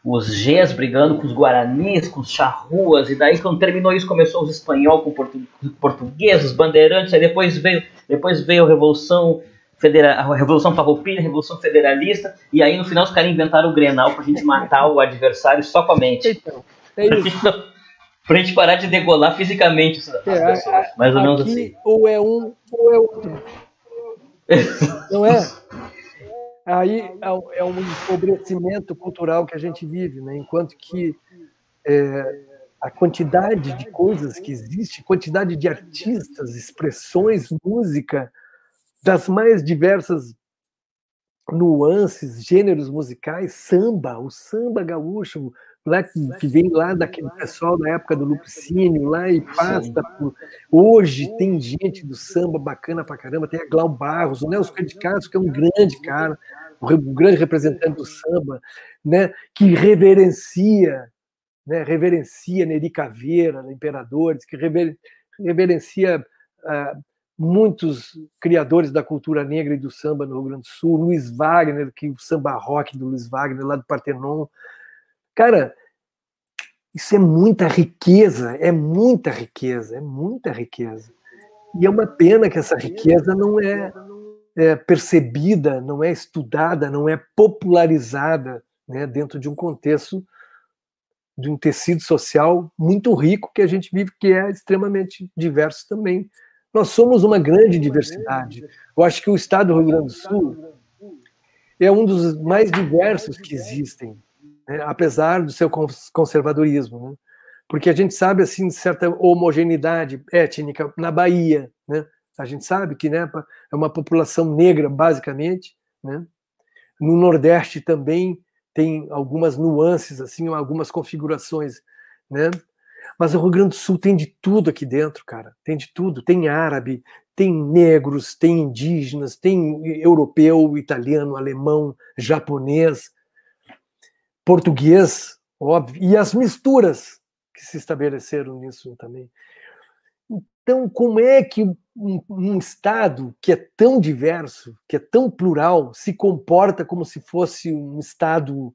os G's brigando com os Guaranis, com os Charruas, e daí quando terminou isso começou os espanhol com portugueses, os bandeirantes, aí depois veio a Revolução a Revolução Farroupilha, a Revolução Federalista, e aí no final os caras inventaram o Grenal pra gente matar o adversário só com a mente. Então, é isso. Pra gente parar de degolar fisicamente as pessoas, mais ou menos assim. Ou é um ou é outro. Não é? Aí é um empobrecimento cultural que a gente vive, né? Enquanto que a quantidade de coisas que existe, quantidade de artistas, expressões, música, das mais diversas nuances, gêneros musicais, samba, o samba gaúcho, lá que vem lá daquele pessoal da época do Lupicínio, lá e passa por... Hoje tem gente do samba bacana pra caramba, tem a Glau Barros, o Nelson de Castro, que é um grande cara, um grande representante do samba, né, que reverencia Neri Caveira, Imperadores, que reverencia muitos criadores da cultura negra e do samba no Rio Grande do Sul, Luiz Wagner, que o samba rock do Luiz Wagner, lá do Partenon. Cara, isso é muita riqueza, é muita riqueza, é muita riqueza. E é uma pena que essa riqueza não é percebida, não é estudada, não é popularizada, né, dentro de um contexto, de um tecido social muito rico que a gente vive, que é extremamente diverso também. Nós somos uma grande diversidade. Eu acho que o estado do Rio Grande do Sul é um dos mais diversos que existem, né? Apesar do seu conservadorismo, né? Porque a gente sabe, assim, certa homogeneidade étnica na Bahia, né? a gente sabe que, né, é uma população negra, basicamente, né? No Nordeste também tem algumas nuances, assim, algumas configurações, né? Mas o Rio Grande do Sul tem de tudo aqui dentro, cara. Tem de tudo. Tem árabe, tem negros, tem indígenas, tem europeu, italiano, alemão, japonês, português, óbvio, e as misturas que se estabeleceram nisso também. Então, como é que um Estado que é tão diverso, que é tão plural, se comporta como se fosse um Estado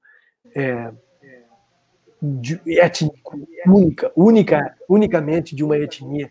étnico, unicamente de uma etnia?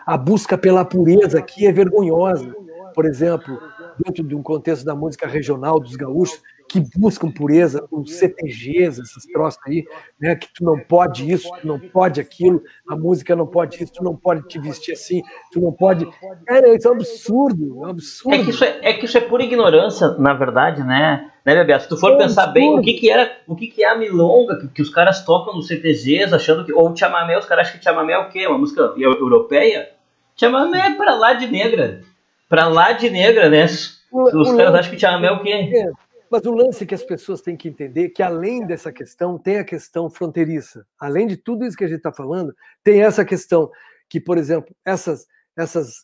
A busca pela pureza aqui é vergonhosa. Por exemplo, dentro de um contexto da música regional dos gaúchos, que buscam pureza, os CTGs, esses troços aí, né, que tu não pode isso, tu não pode aquilo, a música não pode isso, tu não pode te vestir assim, tu não pode... Cara, isso é um absurdo, é um absurdo. É que isso é pura ignorância, na verdade, né, Bebeto? Se tu for pensar bem, o que é a milonga que os caras tocam nos CTGs, achando que... Ou o chamamé, os caras acham que chamamé é o quê? Uma música europeia? Chamamé é pra lá de negra. Pra lá de negra, né? Os caras acham que chamamé é o quê? Mas o lance que as pessoas têm que entender que, além dessa questão, tem a questão fronteiriça. Além de tudo isso que a gente está falando, tem essa questão que, por exemplo,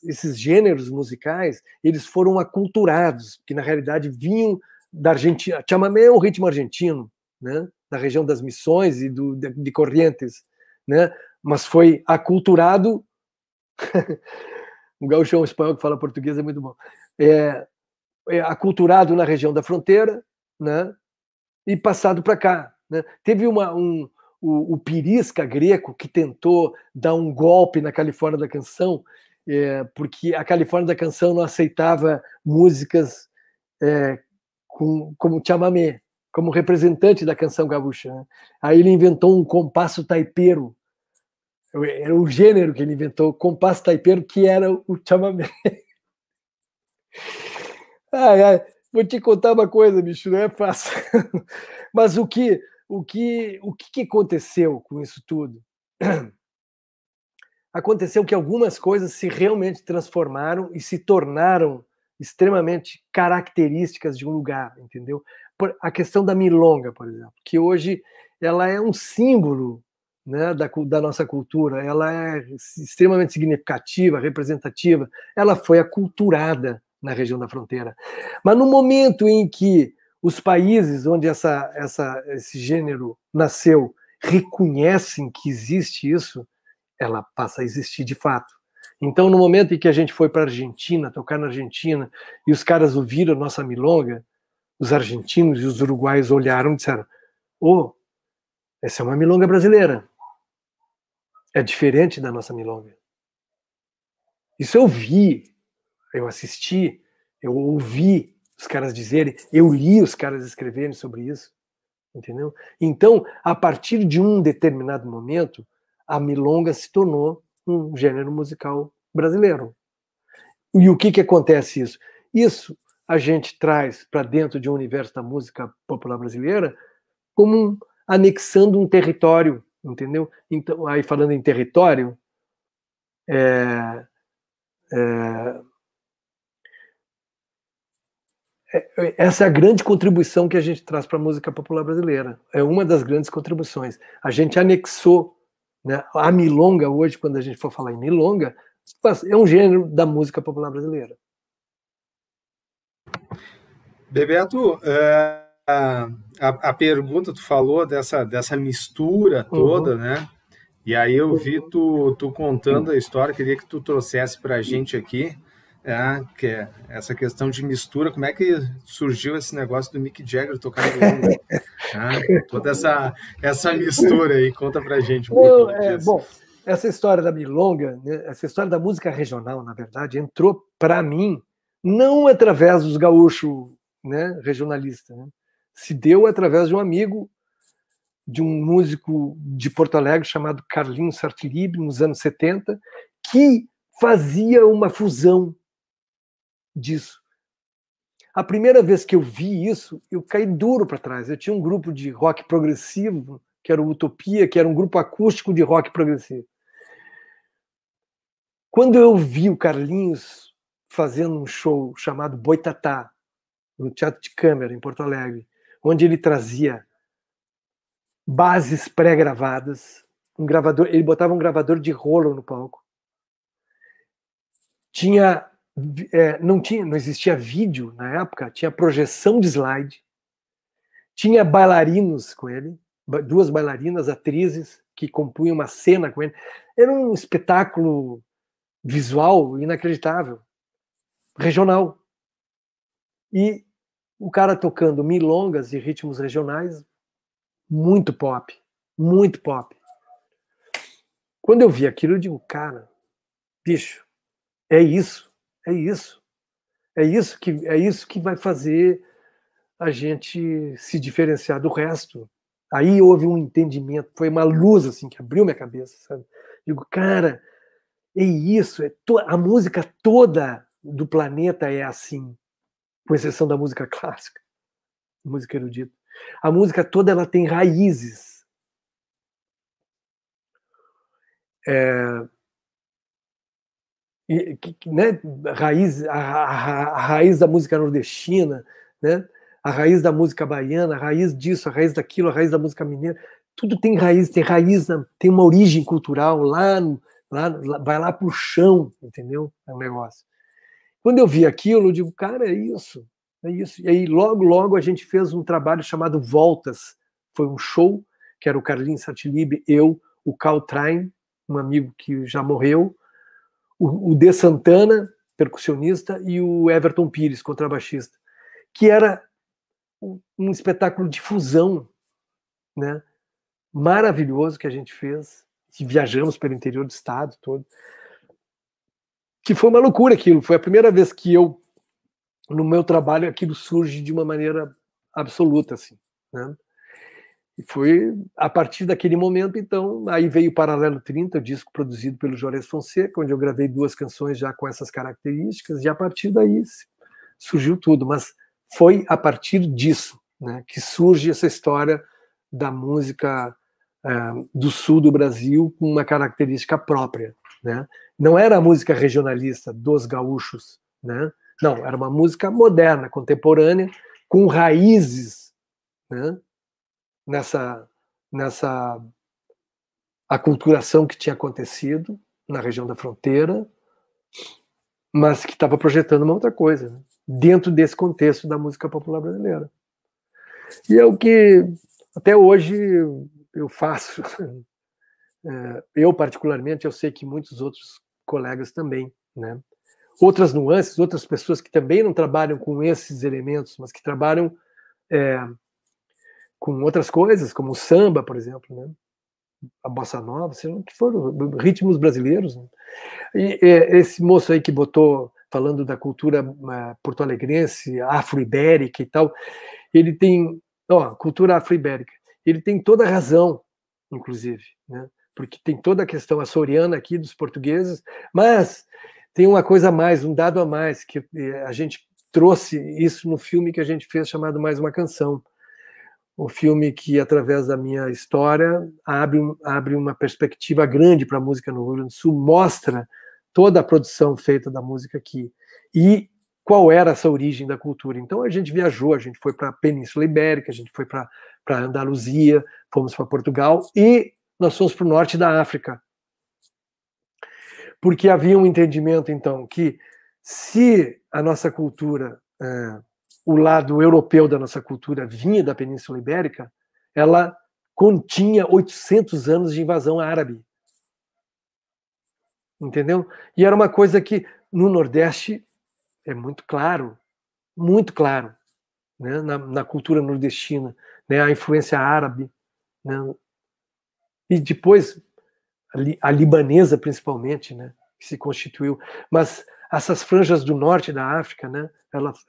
esses gêneros musicais, eles foram aculturados, que na realidade vinham da Argentina. Chamamé é um ritmo argentino, né? Da região das Missões e de Corrientes, né? Mas foi aculturado. O gauchão espanhol que fala português é muito bom. Aculturado na região da fronteira, né, e passado para cá, né. Teve o Pirisca Greco, que tentou dar um golpe na Califórnia da Canção, porque a Califórnia da Canção não aceitava músicas como chamamé, como representante da canção gaúcha, né. Aí ele inventou um compasso taipeiro, era o gênero que ele inventou, compasso taipeiro, que era o chamamé. Vou te contar uma coisa, bicho, não é fácil. Mas o que aconteceu com isso tudo? Aconteceu que algumas coisas se realmente transformaram e se tornaram extremamente características de um lugar, entendeu? A questão da milonga, por exemplo, que hoje ela é um símbolo, né, da nossa cultura, ela é extremamente significativa, representativa, ela foi aculturada na região da fronteira. Mas no momento em que os países onde esse gênero nasceu reconhecem que existe isso, ela passa a existir de fato. Então, no momento em que a gente foi para a Argentina, tocar na Argentina, e os caras ouviram a nossa milonga, os argentinos e os uruguaios olharam e disseram: essa é uma milonga brasileira. É diferente da nossa milonga. Isso eu vi. Eu assisti, eu ouvi os caras dizerem, eu li os caras escreverem sobre isso, entendeu? Então, a partir de um determinado momento, a milonga se tornou um gênero musical brasileiro. E o que acontece isso? Isso a gente traz para dentro de um universo da música popular brasileira como anexando um entendeu? Então, aí falando em território, essa é a grande contribuição que a gente traz para a música popular brasileira. É uma das grandes contribuições. A gente anexou, né, a milonga hoje, quando a gente for falar em milonga, é um gênero da música popular brasileira. Bebeto, a pergunta, tu falou dessa mistura toda, né? E aí eu vi tu contando a história, queria que tu trouxesse para a gente aqui, que é essa questão de mistura, como é que surgiu esse negócio do Mick Jagger tocar milonga? Toda essa mistura aí, conta pra gente um pouquinho disso. Bom, essa história da milonga, né, essa história da música regional, na verdade, entrou para mim não através dos gaúchos, né, regionalistas, né? Se deu através de um amigo, de um músico de Porto Alegre chamado Carlinhos Sartilib, nos anos 70, que fazia uma fusão disso. A primeira vez que eu vi isso, eu caí duro para trás. Eu tinha um grupo de rock progressivo, que era o Utopia, que era um grupo acústico de rock progressivo. Quando eu vi o Carlinhos fazendo um show chamado Boitatá, no Teatro de Câmara, em Porto Alegre, onde ele trazia bases pré-gravadas, um gravador, ele botava um gravador de rolo no palco. Não existia vídeo na época, tinha projeção de slide, tinha bailarinos com ele, 2 bailarinas, atrizes, que compunham uma cena com ele. Era um espetáculo visual inacreditável, regional. E o cara tocando milongas e ritmos regionais, muito pop, muito pop. Quando eu vi aquilo, eu digo, cara, bicho, é isso que vai fazer a gente se diferenciar do resto. Aí houve um entendimento, foi uma luz assim que abriu minha cabeça, sabe? Digo, cara, é isso, a música toda do planeta é assim, com exceção da música clássica, música erudita. A música toda ela tem raízes. Né? A raiz da música nordestina, né? A raiz da música baiana, a raiz disso, a raiz daquilo, a raiz da música mineira, tudo tem raiz, tem uma origem cultural vai lá pro chão, entendeu? É um negócio. Quando eu vi aquilo, eu digo, cara, é isso. E aí logo a gente fez um trabalho chamado Voltas, foi um show, que era o Carlinhos Sartilib, eu, o Carl Train, um amigo que já morreu, o De Santana, percussionista, e o Everton Pires, contrabaixista, que era um espetáculo de fusão, né? Maravilhoso que a gente fez, que viajamos pelo interior do estado todo, que foi uma loucura aquilo, foi a primeira vez que no meu trabalho, aquilo surge de uma maneira absoluta, assim, né? E foi a partir daquele momento, então, aí veio o Paralelo 30, o disco produzido pelo Juarez Fonseca, onde eu gravei 2 canções já com essas características, e a partir daí surgiu tudo, mas foi a partir disso, né, que surge essa história da música do sul do Brasil com uma característica própria, né? Não era a música regionalista dos gaúchos, né? Não, era uma música moderna, contemporânea, com raízes, né, nessa aculturação que tinha acontecido na região da fronteira, mas que estava projetando uma outra coisa, né, dentro desse contexto da música popular brasileira. E é o que até hoje eu faço. Eu, particularmente, eu sei que muitos outros colegas também, né? Outras nuances, outras pessoas que também não trabalham com esses elementos, mas que trabalham com outras coisas, como o samba, por exemplo, né? A bossa nova, sei lá o que foram, ritmos brasileiros. Né? E esse moço aí que botou, falando da cultura porto-alegrense, afro-ibérica e tal, ele tem, cultura afro-ibérica, ele tem toda a razão, inclusive, né? Porque tem toda a questão açoriana aqui dos portugueses, mas tem uma coisa a mais, um dado a mais, que a gente trouxe isso no filme que a gente fez chamado Mais Uma Canção. Um filme que, através da minha história, abre uma perspectiva grande para a música no Rio Grande do Sul, mostra toda a produção feita da música aqui e qual era essa origem da cultura. Então a gente viajou, a gente foi para a Península Ibérica, a gente foi para Andaluzia, fomos para Portugal e nós fomos para o norte da África. Porque havia um entendimento, então, que se a nossa cultura, o lado europeu da nossa cultura vinha da Península Ibérica, ela continha 800 anos de invasão árabe. Entendeu? E era uma coisa que no Nordeste é muito claro, né? na cultura nordestina, né? A influência árabe, né? E depois a libanesa principalmente, né? Que se constituiu, mas essas franjas do norte da África, né?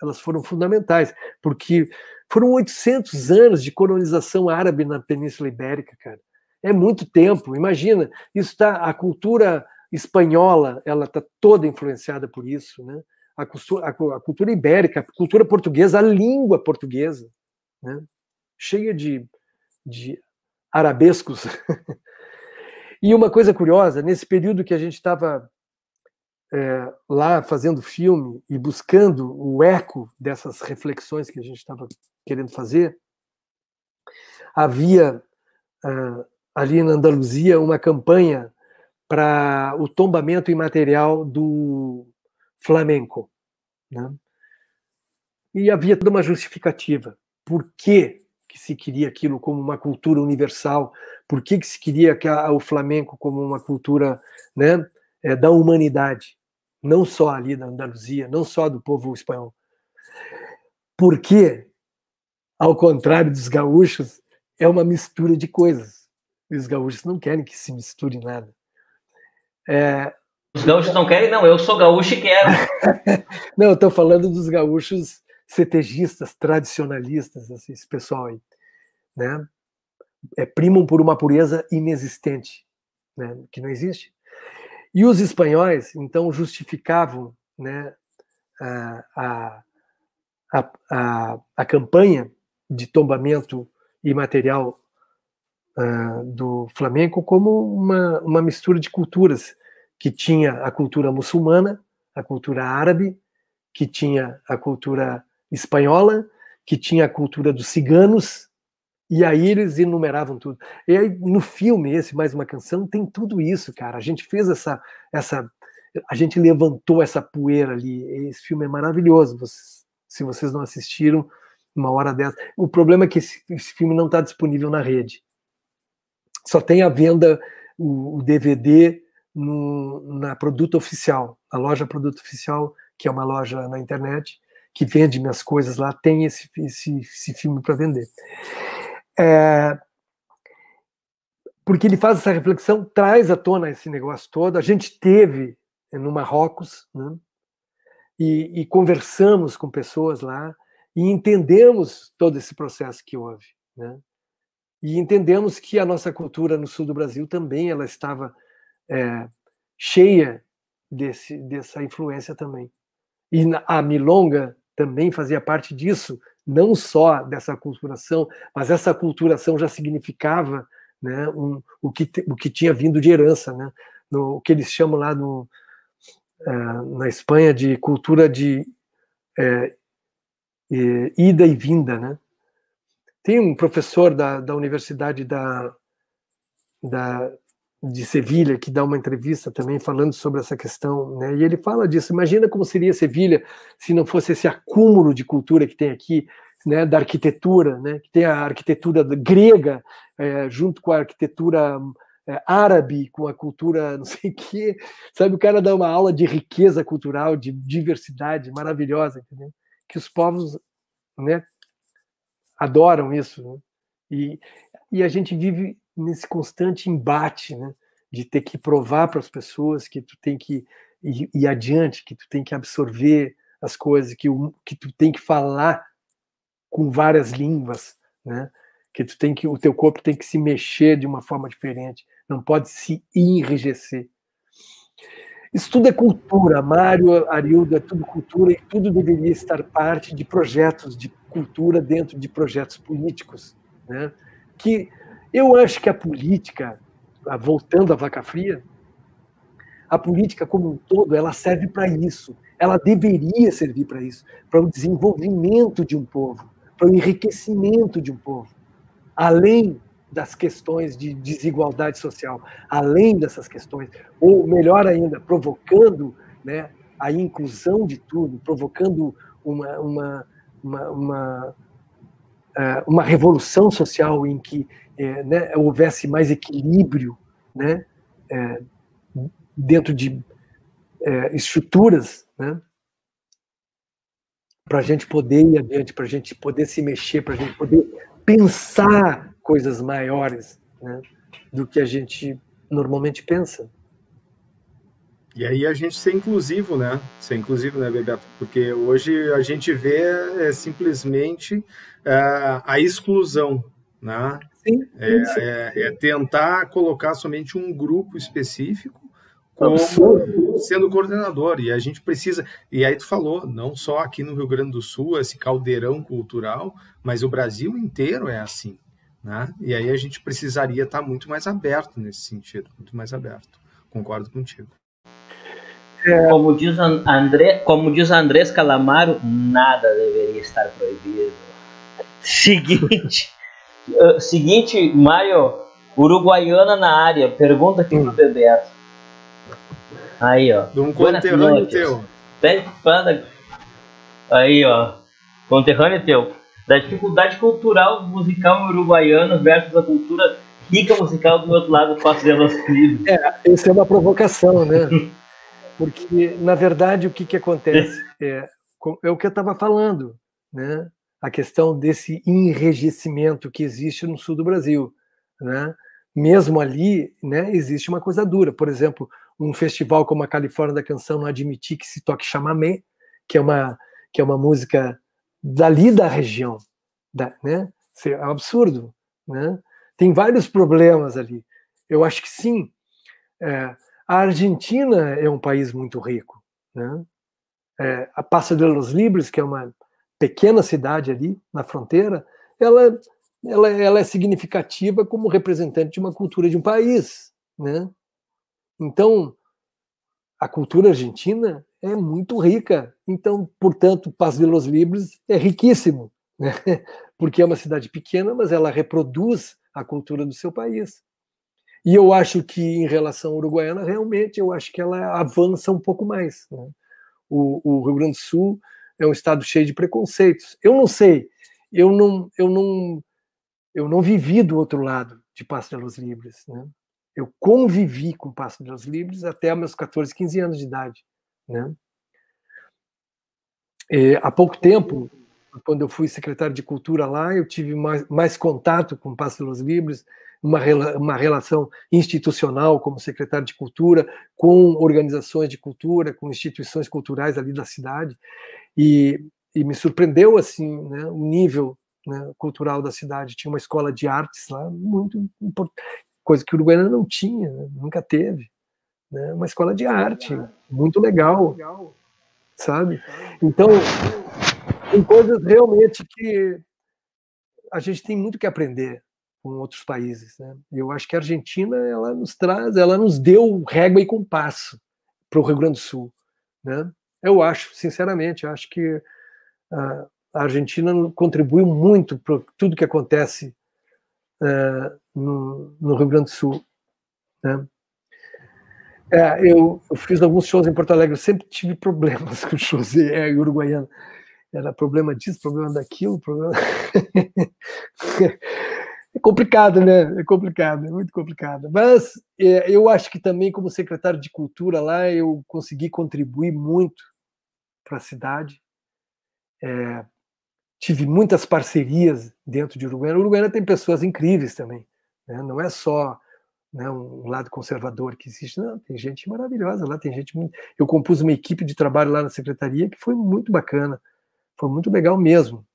Elas foram fundamentais, porque foram 800 anos de colonização árabe na Península Ibérica, cara. É muito tempo, imagina, a cultura espanhola, ela está toda influenciada por isso, né? A cultura ibérica, a cultura portuguesa, a língua portuguesa, né? Cheia de arabescos. E uma coisa curiosa, nesse período que a gente estava lá fazendo filme e buscando o eco dessas reflexões que a gente estava querendo fazer, havia ali na Andaluzia uma campanha para o tombamento imaterial do flamenco, né? E havia toda uma justificativa. Por que se queria aquilo como uma cultura universal? Por que se queria o flamenco como uma cultura, né, da humanidade? Não só ali da Andaluzia, não só do povo espanhol. Porque, ao contrário dos gaúchos, é uma mistura de coisas. E os gaúchos não querem que se misture nada. Os gaúchos não querem? Não, eu sou gaúcho e quero. Não, eu estou falando dos gaúchos cetegistas, tradicionalistas, assim, esse pessoal aí, né? Primam por uma pureza inexistente, né? Que não existe. E os espanhóis, então, justificavam, né, a campanha de tombamento imaterial do flamenco como uma mistura de culturas, que tinha a cultura muçulmana, a cultura árabe, que tinha a cultura espanhola, que tinha a cultura dos ciganos, e aí eles enumeravam tudo. E aí, no filme, esse Mais Uma Canção, tem tudo isso, cara. A gente fez a gente levantou essa poeira ali. Esse filme é maravilhoso. Se vocês não assistiram, uma hora dessa. O problema é que esse filme não está disponível na rede. Só tem à venda o DVD na Produto Oficial. A loja Produto Oficial, que é uma loja na internet, que vende minhas coisas lá, tem esse filme para vender. Porque ele faz essa reflexão, traz à tona esse negócio todo. A gente teve no Marrocos, né, e conversamos com pessoas lá e entendemos todo esse processo que houve, né? E entendemos que a nossa cultura no sul do Brasil também ela estava cheia dessa influência também. E a milonga também fazia parte disso, não só dessa aculturação, mas essa aculturação já significava, né, o que tinha vindo de herança, né, o que eles chamam lá na Espanha de cultura de ida e vinda, né? Tem um professor da Universidade de Sevilha que dá uma entrevista também falando sobre essa questão, né? E ele fala disso. Imagina como seria Sevilha se não fosse esse acúmulo de cultura que tem aqui, né? Da arquitetura, né? Que tem a arquitetura grega junto com a arquitetura árabe, com a cultura não sei o quê. Sabe, o cara dá uma aula de riqueza cultural, de diversidade maravilhosa, entendeu? Que os povos, né, adoram isso, né? E a gente vive nesse constante embate, né, de ter que provar para as pessoas que tu tem que ir adiante, que tu tem que absorver as coisas, que tu tem que falar com várias línguas, né, que o teu corpo tem que se mexer de uma forma diferente, não pode se enrijecer. Isso tudo é cultura, Mário, Arildo, é tudo cultura e tudo deveria estar parte de projetos de cultura dentro de projetos políticos, né? Que eu acho que a política, voltando à vaca fria, a política como um todo, ela serve para isso, ela deveria servir para isso, para o desenvolvimento de um povo, para o enriquecimento de um povo, além das questões de desigualdade social, além dessas questões, ou melhor ainda, provocando, né, a inclusão de tudo, provocando uma revolução social em que né, houvesse mais equilíbrio, né, dentro de estruturas, né, para a gente poder ir adiante, para a gente poder se mexer, para a gente poder pensar coisas maiores, né, do que a gente normalmente pensa. E aí a gente ser inclusivo, né? Ser inclusivo, né, Bebeto? Porque hoje a gente vê simplesmente a exclusão, né? Sim, tentar colocar somente um grupo específico como sendo coordenador. E a gente precisa... E aí tu falou, não só aqui no Rio Grande do Sul, esse caldeirão cultural, mas o Brasil inteiro é assim, né? E aí a gente precisaria estar muito mais aberto nesse sentido, muito mais aberto. Concordo contigo. como diz Andrés Calamaro, nada deveria estar proibido. Seguinte, Mário, Uruguaiana na área, pergunta aqui pro Bebeto. Aí, ó. De um conterrâneo teu. Aí, ó. Conterrâneo teu. Da dificuldade cultural musical uruguaiana versus a cultura rica musical do outro lado do Passo de los Libres. Isso é uma provocação, né? Porque, na verdade, o que acontece? É o que eu estava falando, né? A questão desse enrijecimento que existe no sul do Brasil, né? Mesmo ali, né, existe uma coisa dura. Por exemplo, um festival como a Califórnia da Canção não admitir que se toque chamamé, que é uma música dali da região, né? Isso é um absurdo, né? Tem vários problemas ali. Eu acho que sim. A Argentina é um país muito rico, né? A Passo de los Libres, que é uma pequena cidade ali na fronteira, ela é significativa como representante de uma cultura de um país, né? Então, a cultura argentina é muito rica. Então, portanto, Passo de los Libres é riquíssimo, né? Porque é uma cidade pequena, mas ela reproduz a cultura do seu país. E eu acho que, em relação à Uruguaiana, realmente, eu acho que ela avança um pouco mais, né? O Rio Grande do Sul é um estado cheio de preconceitos. Eu não sei, eu não vivi do outro lado de Passo de los Libres, né? Eu convivi com Passo de los Libres até meus 14, 15 anos de idade, né? Há pouco tempo, quando eu fui secretário de Cultura lá, eu tive mais contato com Passo de los Libres, uma relação institucional como secretário de Cultura, com organizações de cultura, com instituições culturais ali da cidade, e me surpreendeu assim, né, o nível, né, cultural da cidade. Tinha uma escola de artes lá, muito importante, coisa que o Uruguaiana não tinha, né, nunca teve, né, uma escola de arte, muito legal, sabe? Então, tem coisas realmente que a gente tem muito que aprender com outros países, né? E eu acho que a Argentina, ela nos deu régua e compasso para o Rio Grande do Sul, né? Eu acho, sinceramente, acho que a Argentina contribuiu muito para tudo que acontece no Rio Grande do Sul, né? Eu fiz alguns shows em Porto Alegre, eu sempre tive problemas com shows em Uruguaiana. Era problema disso, problema daquilo, problema... É complicado, né? É complicado, é muito complicado. Mas eu acho que também, como secretário de Cultura lá, eu consegui contribuir muito para a cidade. Tive muitas parcerias dentro de Uruguaiana. Uruguaiana tem pessoas incríveis também, né? Não é só, né, um lado conservador que existe, não, tem gente maravilhosa lá, tem gente muito... Eu compus uma equipe de trabalho lá na secretaria que foi muito bacana, foi muito legal mesmo.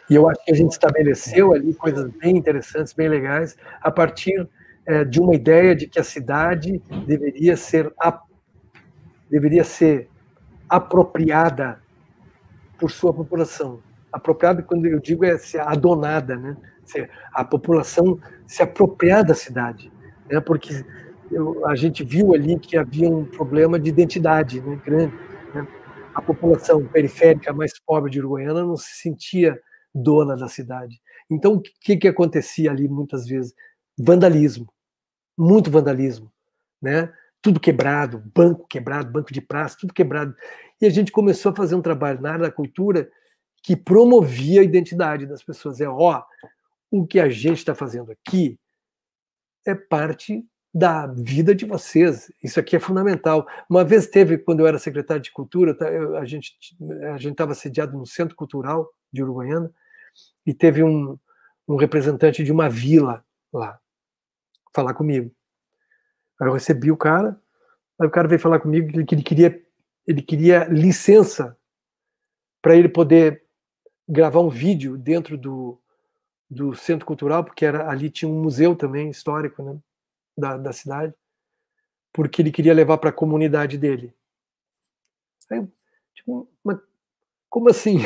E eu acho que a gente estabeleceu ali coisas bem interessantes, bem legais, a partir de uma ideia de que a cidade deveria ser apropriada por sua população. Apropriada, quando eu digo, é ser adonada, né? A população se apropriar da cidade, né? Porque a gente viu ali que havia um problema de identidade, né, grande, né? A população periférica mais pobre de Uruguaiana não se sentia dona da cidade. Então, o que acontecia ali muitas vezes? Vandalismo, muito vandalismo, né? Tudo quebrado, banco de praça, tudo quebrado. E a gente começou a fazer um trabalho na área da cultura que promovia a identidade das pessoas. O que a gente está fazendo aqui é parte da vida de vocês. Isso aqui é fundamental. Uma vez quando eu era secretário de Cultura, a gente estava sediado no Centro Cultural de Uruguaiana, e teve um representante de uma vila lá falar comigo. Aí eu recebi o cara, aí o cara veio falar comigo que ele queria licença para ele poder gravar um vídeo dentro do Centro Cultural, porque ali tinha um museu também histórico, né, da cidade, porque ele queria levar para a comunidade dele. Aí, tipo, mas como assim?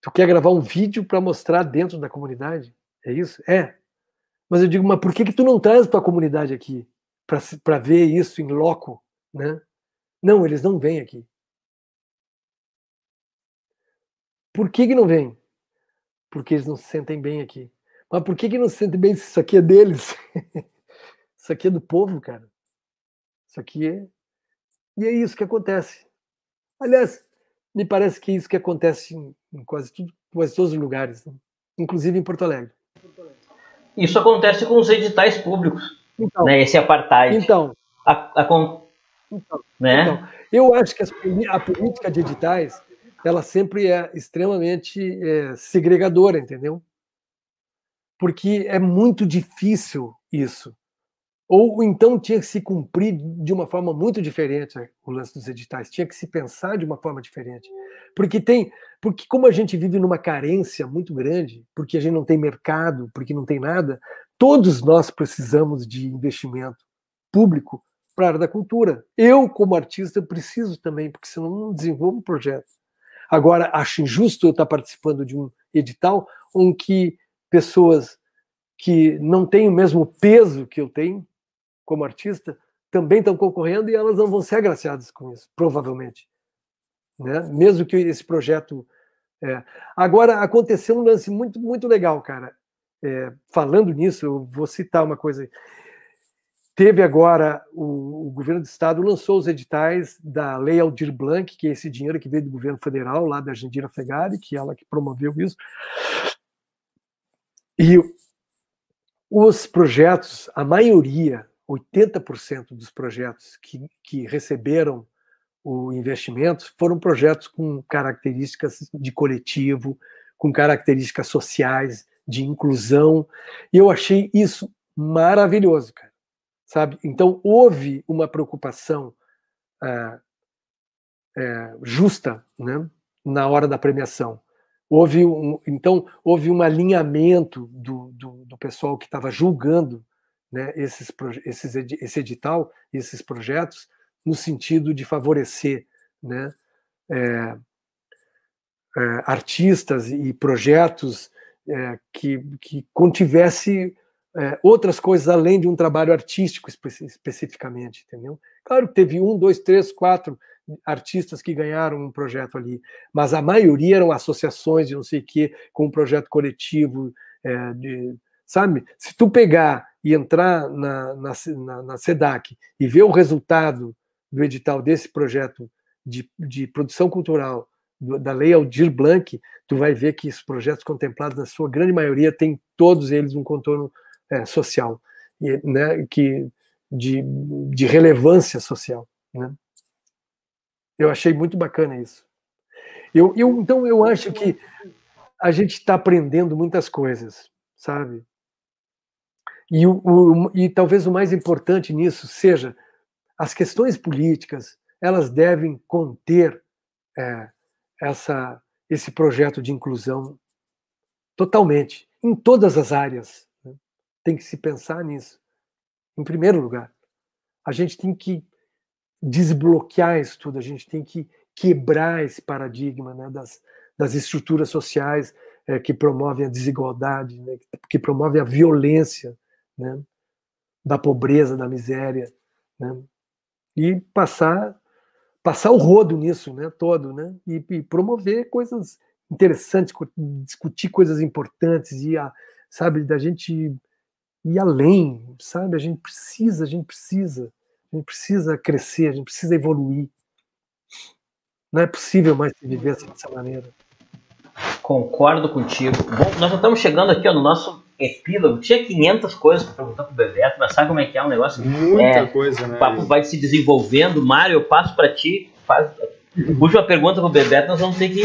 Tu quer gravar um vídeo para mostrar dentro da comunidade? É isso? Mas eu digo, mas por que tu não traz tua comunidade aqui para ver isso em loco, né? Não, eles não vêm aqui. Por que não vêm? Porque eles não se sentem bem aqui. Mas por que não se sentem bem se isso aqui é deles? Isso aqui é do povo, cara. Isso aqui é... E é isso que acontece. Aliás, me parece que é isso que acontece em quase todos os lugares, né? Inclusive em Porto Alegre. Isso acontece com os editais públicos, então, né? Esse apartheid. Então, né? Então, eu acho que a política de editais, ela sempre é extremamente segregadora, entendeu? Porque é muito difícil isso. Ou então tinha que se cumprir de uma forma muito diferente, né, o lance dos editais. Tinha que se pensar de uma forma diferente. Porque como a gente vive numa carência muito grande, porque a gente não tem mercado, porque não tem nada, todos nós precisamos de investimento público para a área da cultura. Eu, como artista, preciso também, porque senão não desenvolvo um projeto. Agora, acho injusto eu estar participando de um edital em que pessoas que não têm o mesmo peso que eu tenho como artista também estão concorrendo e elas não vão ser agraciadas com isso, provavelmente. Né? Mesmo que esse projeto... Agora, aconteceu um lance muito, muito legal, cara. Falando nisso, eu vou citar uma coisa. Teve agora, o governo do estado lançou os editais da Lei Aldir Blanc, que é esse dinheiro que veio do governo federal, lá da Jandira Fegari, que é ela que promoveu isso. E os projetos, a maioria, 80% dos projetos que receberam o investimento foram projetos com características de coletivo, com características sociais, de inclusão. E eu achei isso maravilhoso, cara. Sabe? Então, houve uma preocupação justa, né, na hora da premiação. Houve um alinhamento do pessoal que estava julgando, né, esse edital, esses projetos, no sentido de favorecer, né, artistas e projetos que contivesse outras coisas além de um trabalho artístico especificamente, entendeu? Claro que teve 1, 2, 3, 4 artistas que ganharam um projeto ali, mas a maioria eram associações de não sei o quê, com um projeto coletivo, sabe? Se tu pegar e entrar na SEDAC e ver o resultado do edital desse projeto de produção cultural da Lei Aldir Blanc, tu vai ver que os projetos contemplados, na sua grande maioria, têm todos eles um contorno social, né, de relevância social. Né? Eu achei muito bacana isso. Então, eu acho que a gente está aprendendo muitas coisas, sabe? E talvez o mais importante nisso seja as questões políticas, elas devem conter esse projeto de inclusão totalmente, em todas as áreas. Né? Tem que se pensar nisso. Em primeiro lugar, a gente tem que desbloquear isso tudo, a gente tem que quebrar esse paradigma, né, das estruturas sociais que promovem a desigualdade, né, que promovem a violência, né, da pobreza, da miséria, né, e passar o rodo nisso, né, todo, né, e promover coisas interessantes, discutir coisas importantes, sabe, da gente ir além, sabe, a gente precisa crescer, a gente precisa evoluir. Não é possível mais viver assim, dessa maneira. Concordo contigo. Bom, nós já estamos chegando aqui no nosso epílogo. Tinha 500 coisas para perguntar pro Bebeto, mas sabe como é que é um negócio? Muita coisa, né? O papo vai se desenvolvendo. Mário, eu passo para ti. Puxa uma pergunta pro Bebeto, nós vamos ter que,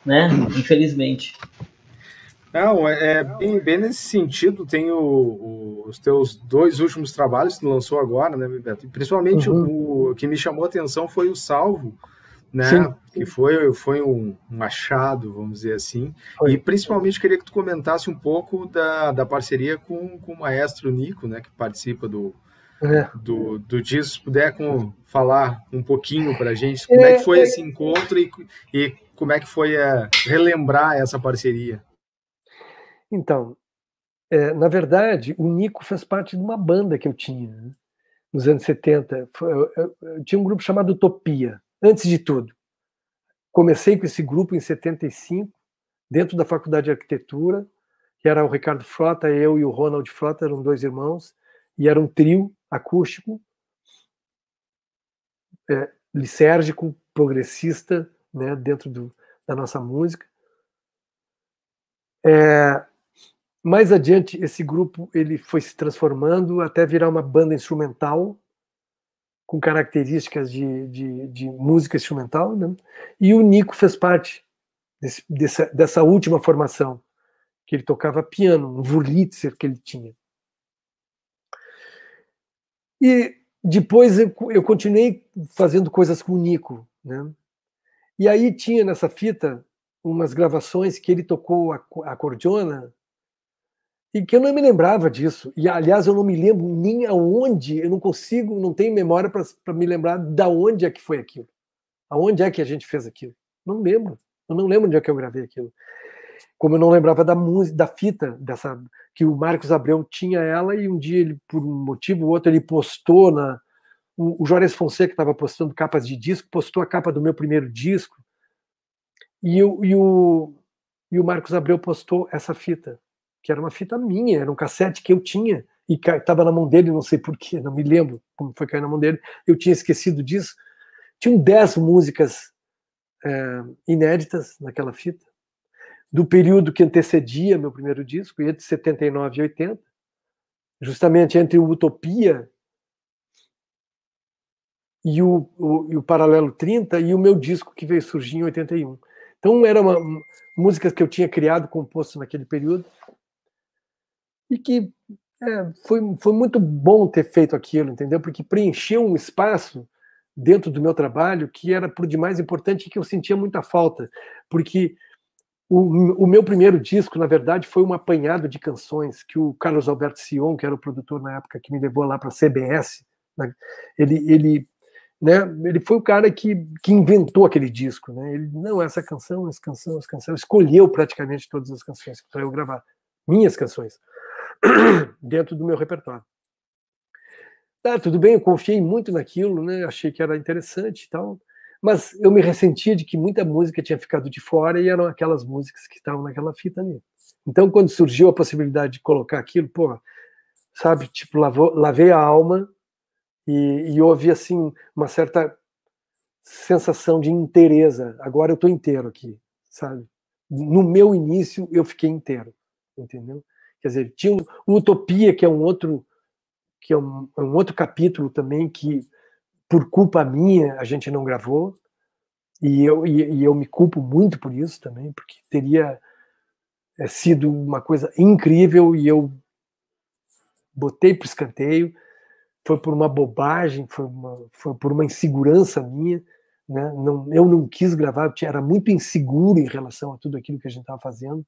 né? Infelizmente. Não, bem nesse sentido, tem os teus 2 últimos trabalhos que tu lançou agora, né, Bebeto? Principalmente o que me chamou a atenção foi o Salvo, né? Sim. Que foi um achado, vamos dizer assim. Foi. E principalmente queria que tu comentasse um pouco da parceria com o maestro Nico, né? Que participa do disco. Se puder falar um pouquinho para a gente, como é que foi esse encontro e como é que foi relembrar essa parceria? Então, na verdade, o Nico fez parte de uma banda que eu tinha, né? nos anos 70. Eu tinha um grupo chamado Utopia, antes de tudo. Comecei com esse grupo em 75, dentro da Faculdade de Arquitetura, que era o Ricardo Frota, eu e o Ronald Frota, eram 2 irmãos, e era um trio acústico, lisérgico, progressista, né, dentro da nossa música. Mais adiante, esse grupo ele foi se transformando até virar uma banda instrumental, com características de música instrumental, né? E o Nico fez parte dessa última formação, que ele tocava piano, um Wurlitzer que ele tinha. E depois eu continuei fazendo coisas com o Nico, né? E aí tinha nessa fita umas gravações que ele tocou a acordeona e que eu não me lembrava disso. E, aliás, eu não me lembro nem aonde, eu não consigo, não tenho memória para me lembrar da onde é que foi aquilo. Aonde é que a gente fez aquilo. Não lembro. Eu não lembro onde é que eu gravei aquilo. Como eu não lembrava da música, da fita, que o Marcos Abreu tinha ela, e um dia, ele, por um motivo ou outro, ele postou o Juarez Fonseca estava postando capas de disco, postou a capa do meu primeiro disco, e o Marcos Abreu postou essa fita, que era uma fita minha, era um cassete que eu tinha, e estava na mão dele, não sei porquê, não me lembro como foi cair na mão dele, eu tinha esquecido disso. Tinham 10 músicas inéditas naquela fita, do período que antecedia meu primeiro disco, entre 79 e 80, justamente entre o Utopia e o Paralelo 30 e o meu disco que veio surgir em 81. Então era músicas que eu tinha criado, composto naquele período, e que foi muito bom ter feito aquilo, entendeu? Porque preencheu um espaço dentro do meu trabalho que era por demais importante e que eu sentia muita falta, porque o meu primeiro disco, na verdade, foi um apanhado de canções que o Carlos Alberto Sion, que era o produtor na época que me levou lá para a CBS, né, ele foi o cara que inventou aquele disco, né? Ele, não, essa canção, escolheu praticamente todas as canções para eu gravar, minhas canções, dentro do meu repertório. Tudo bem, eu confiei muito naquilo, né? Achei que era interessante e tal, mas eu me ressentia de que muita música tinha ficado de fora e eram aquelas músicas que estavam naquela fita ali. Então, quando surgiu a possibilidade de colocar aquilo, pô, sabe, tipo, lavei a alma e houve, assim, uma certa sensação de inteireza. Agora eu estou inteiro aqui, sabe? No meu início, eu fiquei inteiro, entendeu? Quer dizer, tinha o Utopia, que é um outro capítulo também que, por culpa minha, a gente não gravou, e eu me culpo muito por isso também, porque teria sido uma coisa incrível e eu botei para o escanteio. Foi por uma bobagem, foi por uma insegurança minha, né? Eu não quis gravar, eu era muito inseguro em relação a tudo aquilo que a gente estava fazendo,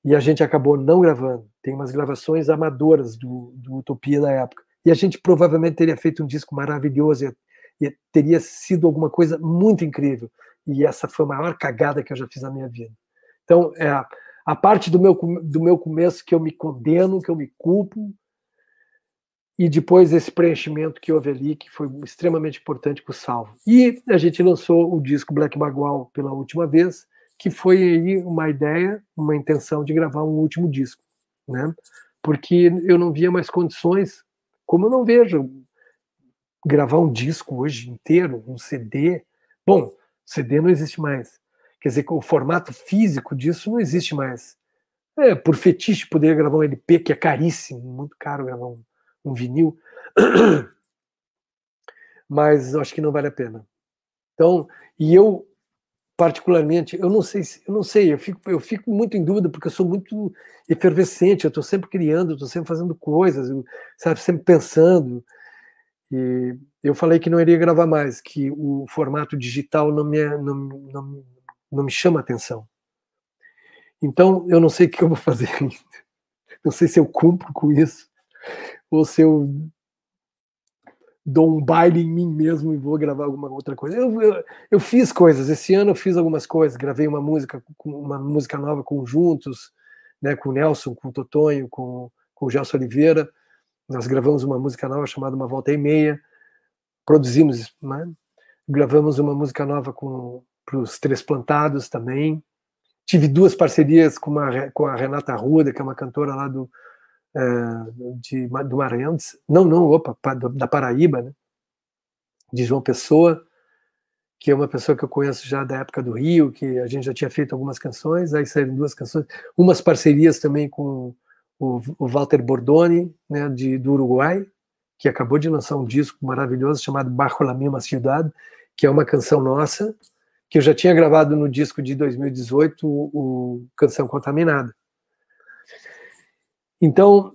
e a gente acabou não gravando. Tem umas gravações amadoras do Utopia da época, e a gente provavelmente teria feito um disco maravilhoso, e teria sido alguma coisa muito incrível, e essa foi a maior cagada que eu já fiz na minha vida. Então, é a parte do meu começo que eu me condeno, que eu me culpo, e depois esse preenchimento que houve ali, que foi extremamente importante para o Salvo. E a gente lançou o disco Black Bagual pela última vez, que foi aí uma ideia, uma intenção de gravar um último disco, né? Porque eu não via mais condições, como eu não vejo gravar um disco hoje inteiro, um CD. Bom, CD não existe mais. Quer dizer, o formato físico disso não existe mais. Por fetiche, poderia gravar um LP, que é caríssimo, muito caro gravar um vinil, mas acho que não vale a pena. Então, e eu particularmente, eu não sei, eu fico muito em dúvida porque eu sou muito efervescente, eu estou sempre criando, estou sempre fazendo coisas, sabe, sempre pensando. E eu falei que não iria gravar mais, que o formato digital não me chama atenção. Então, eu não sei o que eu vou fazer ainda. Não sei se eu cumpro com isso, ou se eu dou um baile em mim mesmo e vou gravar alguma outra coisa. Eu fiz coisas, esse ano eu fiz algumas coisas, gravei uma música nova conjuntos, né, com o Nelson, com o Totonho, com o Gelson Oliveira, Nós gravamos uma música nova chamada Uma Volta e Meia, produzimos, né? Gravamos uma música nova para os Três Plantados também. Tive 2 parcerias com a Renata Arruda, que é uma cantora lá do Maranhão. Da Paraíba, né? De João Pessoa, que é uma pessoa que eu conheço já da época do Rio, que a gente já tinha feito algumas canções, aí saíram 2 canções, umas parcerias também com o Walter Bordoni, né, do Uruguai, que acabou de lançar um disco maravilhoso chamado Bajo la Misma Ciudad, que é uma canção nossa, que eu já tinha gravado no disco de 2018, o Canção Contaminada. Então,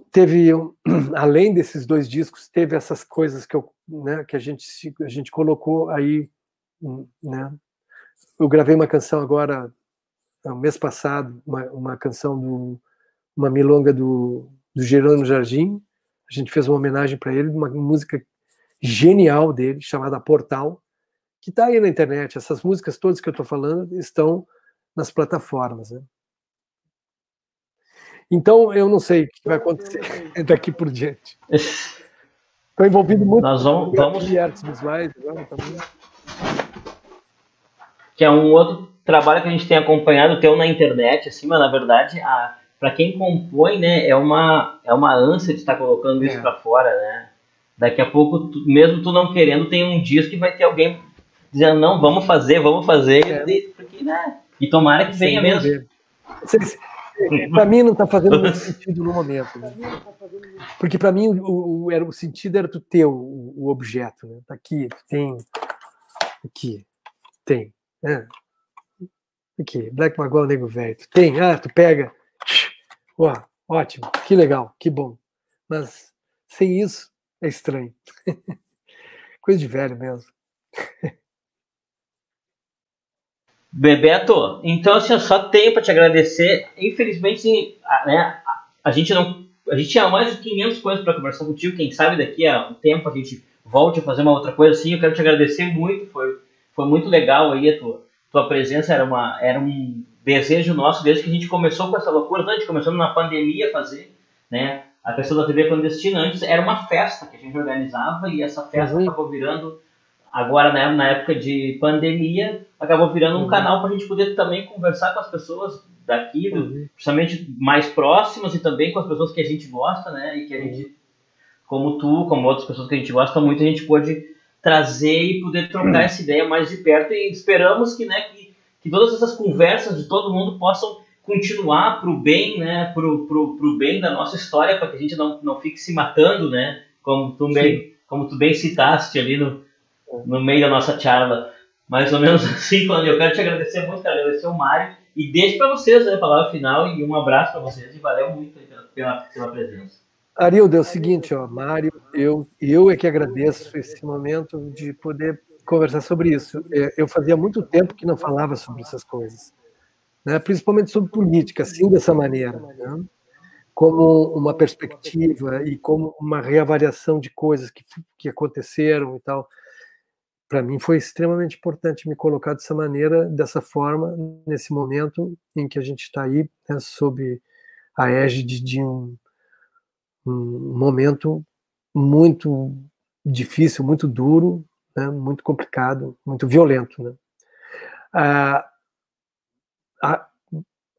além desses 2 discos, teve essas coisas que a gente colocou aí, né? Eu gravei uma canção agora, no mês passado, uma canção uma milonga do Gerônimo Jardim. A gente fez uma homenagem para ele, uma música genial dele, chamada Portal, que está aí na internet. Essas músicas todas que eu estou falando estão nas plataformas, né? Então, eu não sei o que vai acontecer daqui por diante. Estou envolvido muito em artes visuais agora também. Que é um outro trabalho que a gente tem acompanhado, teu na internet, assim, mas na verdade, para quem compõe, né, é uma ânsia de estar colocando isso para fora, né? Daqui a pouco, mesmo tu não querendo, tem um disco que vai ter alguém dizendo, não, vamos fazer, porque, né? E tomara que venha mesmo. Para mim não está fazendo muito sentido no momento, né? Porque para mim o sentido era tu ter o objeto, né? Tá aqui, tem, né? Aqui, Black Magola Nego Velho, tu tem, tu pega, ótimo, que legal, que bom, mas sem isso é estranho. Coisa de velho mesmo. Bebeto, então assim, eu só tenho para te agradecer. Infelizmente, né, a gente tinha mais de 500 coisas para conversar contigo. Quem sabe daqui a um tempo a gente volte a fazer uma outra coisa assim. Eu quero te agradecer muito, foi muito legal aí a tua presença, era um desejo nosso desde que a gente começou com essa loucura. A gente começou na pandemia a fazer, né, a questão da TV clandestina. Antes era uma festa que a gente organizava e essa festa acabou virando, agora, né, na época de pandemia, acabou virando um canal para a gente poder também conversar com as pessoas daqui, principalmente mais próximas, e também com as pessoas que a gente gosta, né, e que a gente, como tu, como outras pessoas que a gente gosta muito, a gente pôde trazer e poder trocar essa ideia mais de perto, e esperamos que, né, que todas essas conversas de todo mundo possam continuar para o bem, né, pro bem da nossa história, para que a gente não fique se matando, né, como tu bem citaste ali no meio da nossa charla, mais ou menos assim. Falando, eu quero te agradecer muito, quero agradecer o Mário, e deixo para vocês, né, a palavra final, e um abraço para vocês, e valeu muito pela presença. Arildo, é o seguinte, Mário, eu é que agradeço esse momento de poder conversar sobre isso. Eu fazia muito tempo que não falava sobre essas coisas, né, principalmente sobre política, assim, dessa maneira, né, como uma perspectiva e como uma reavaliação de coisas que aconteceram e tal. Para mim foi extremamente importante me colocar dessa maneira, dessa forma, nesse momento em que a gente está aí, né, sob a égide de um momento muito difícil, muito duro, né, muito complicado, muito violento, né.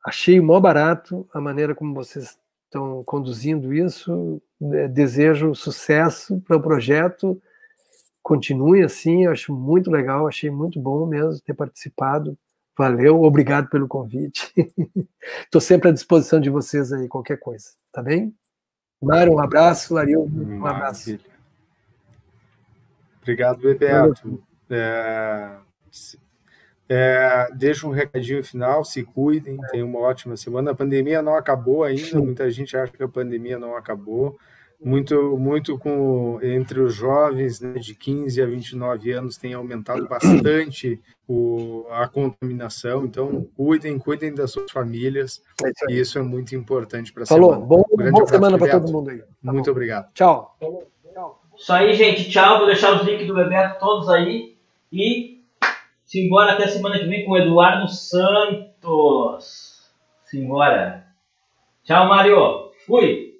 Achei mó barato a maneira como vocês estão conduzindo isso. Desejo sucesso para o projeto. Continue assim, eu acho muito legal, achei muito bom mesmo ter participado. Valeu, obrigado pelo convite. Estou sempre à disposição de vocês aí, qualquer coisa, tá bem? Mário, um abraço, Arildo, um abraço. Obrigado, Bebeto. Deixa um recadinho final, se cuidem, tenham uma ótima semana. A pandemia não acabou ainda, muita gente acha que a pandemia não acabou. Muito entre os jovens, né, de 15 a 29 anos tem aumentado bastante a contaminação, então cuidem das suas famílias, e isso é muito importante para a semana. Boa semana para todo mundo aí. Muito obrigado. Tchau. Isso aí, gente, tchau, vou deixar os links do Bebeto todos aí, e simbora até semana que vem com o Eduardo Santos. Simbora. Tchau, Mário. Fui.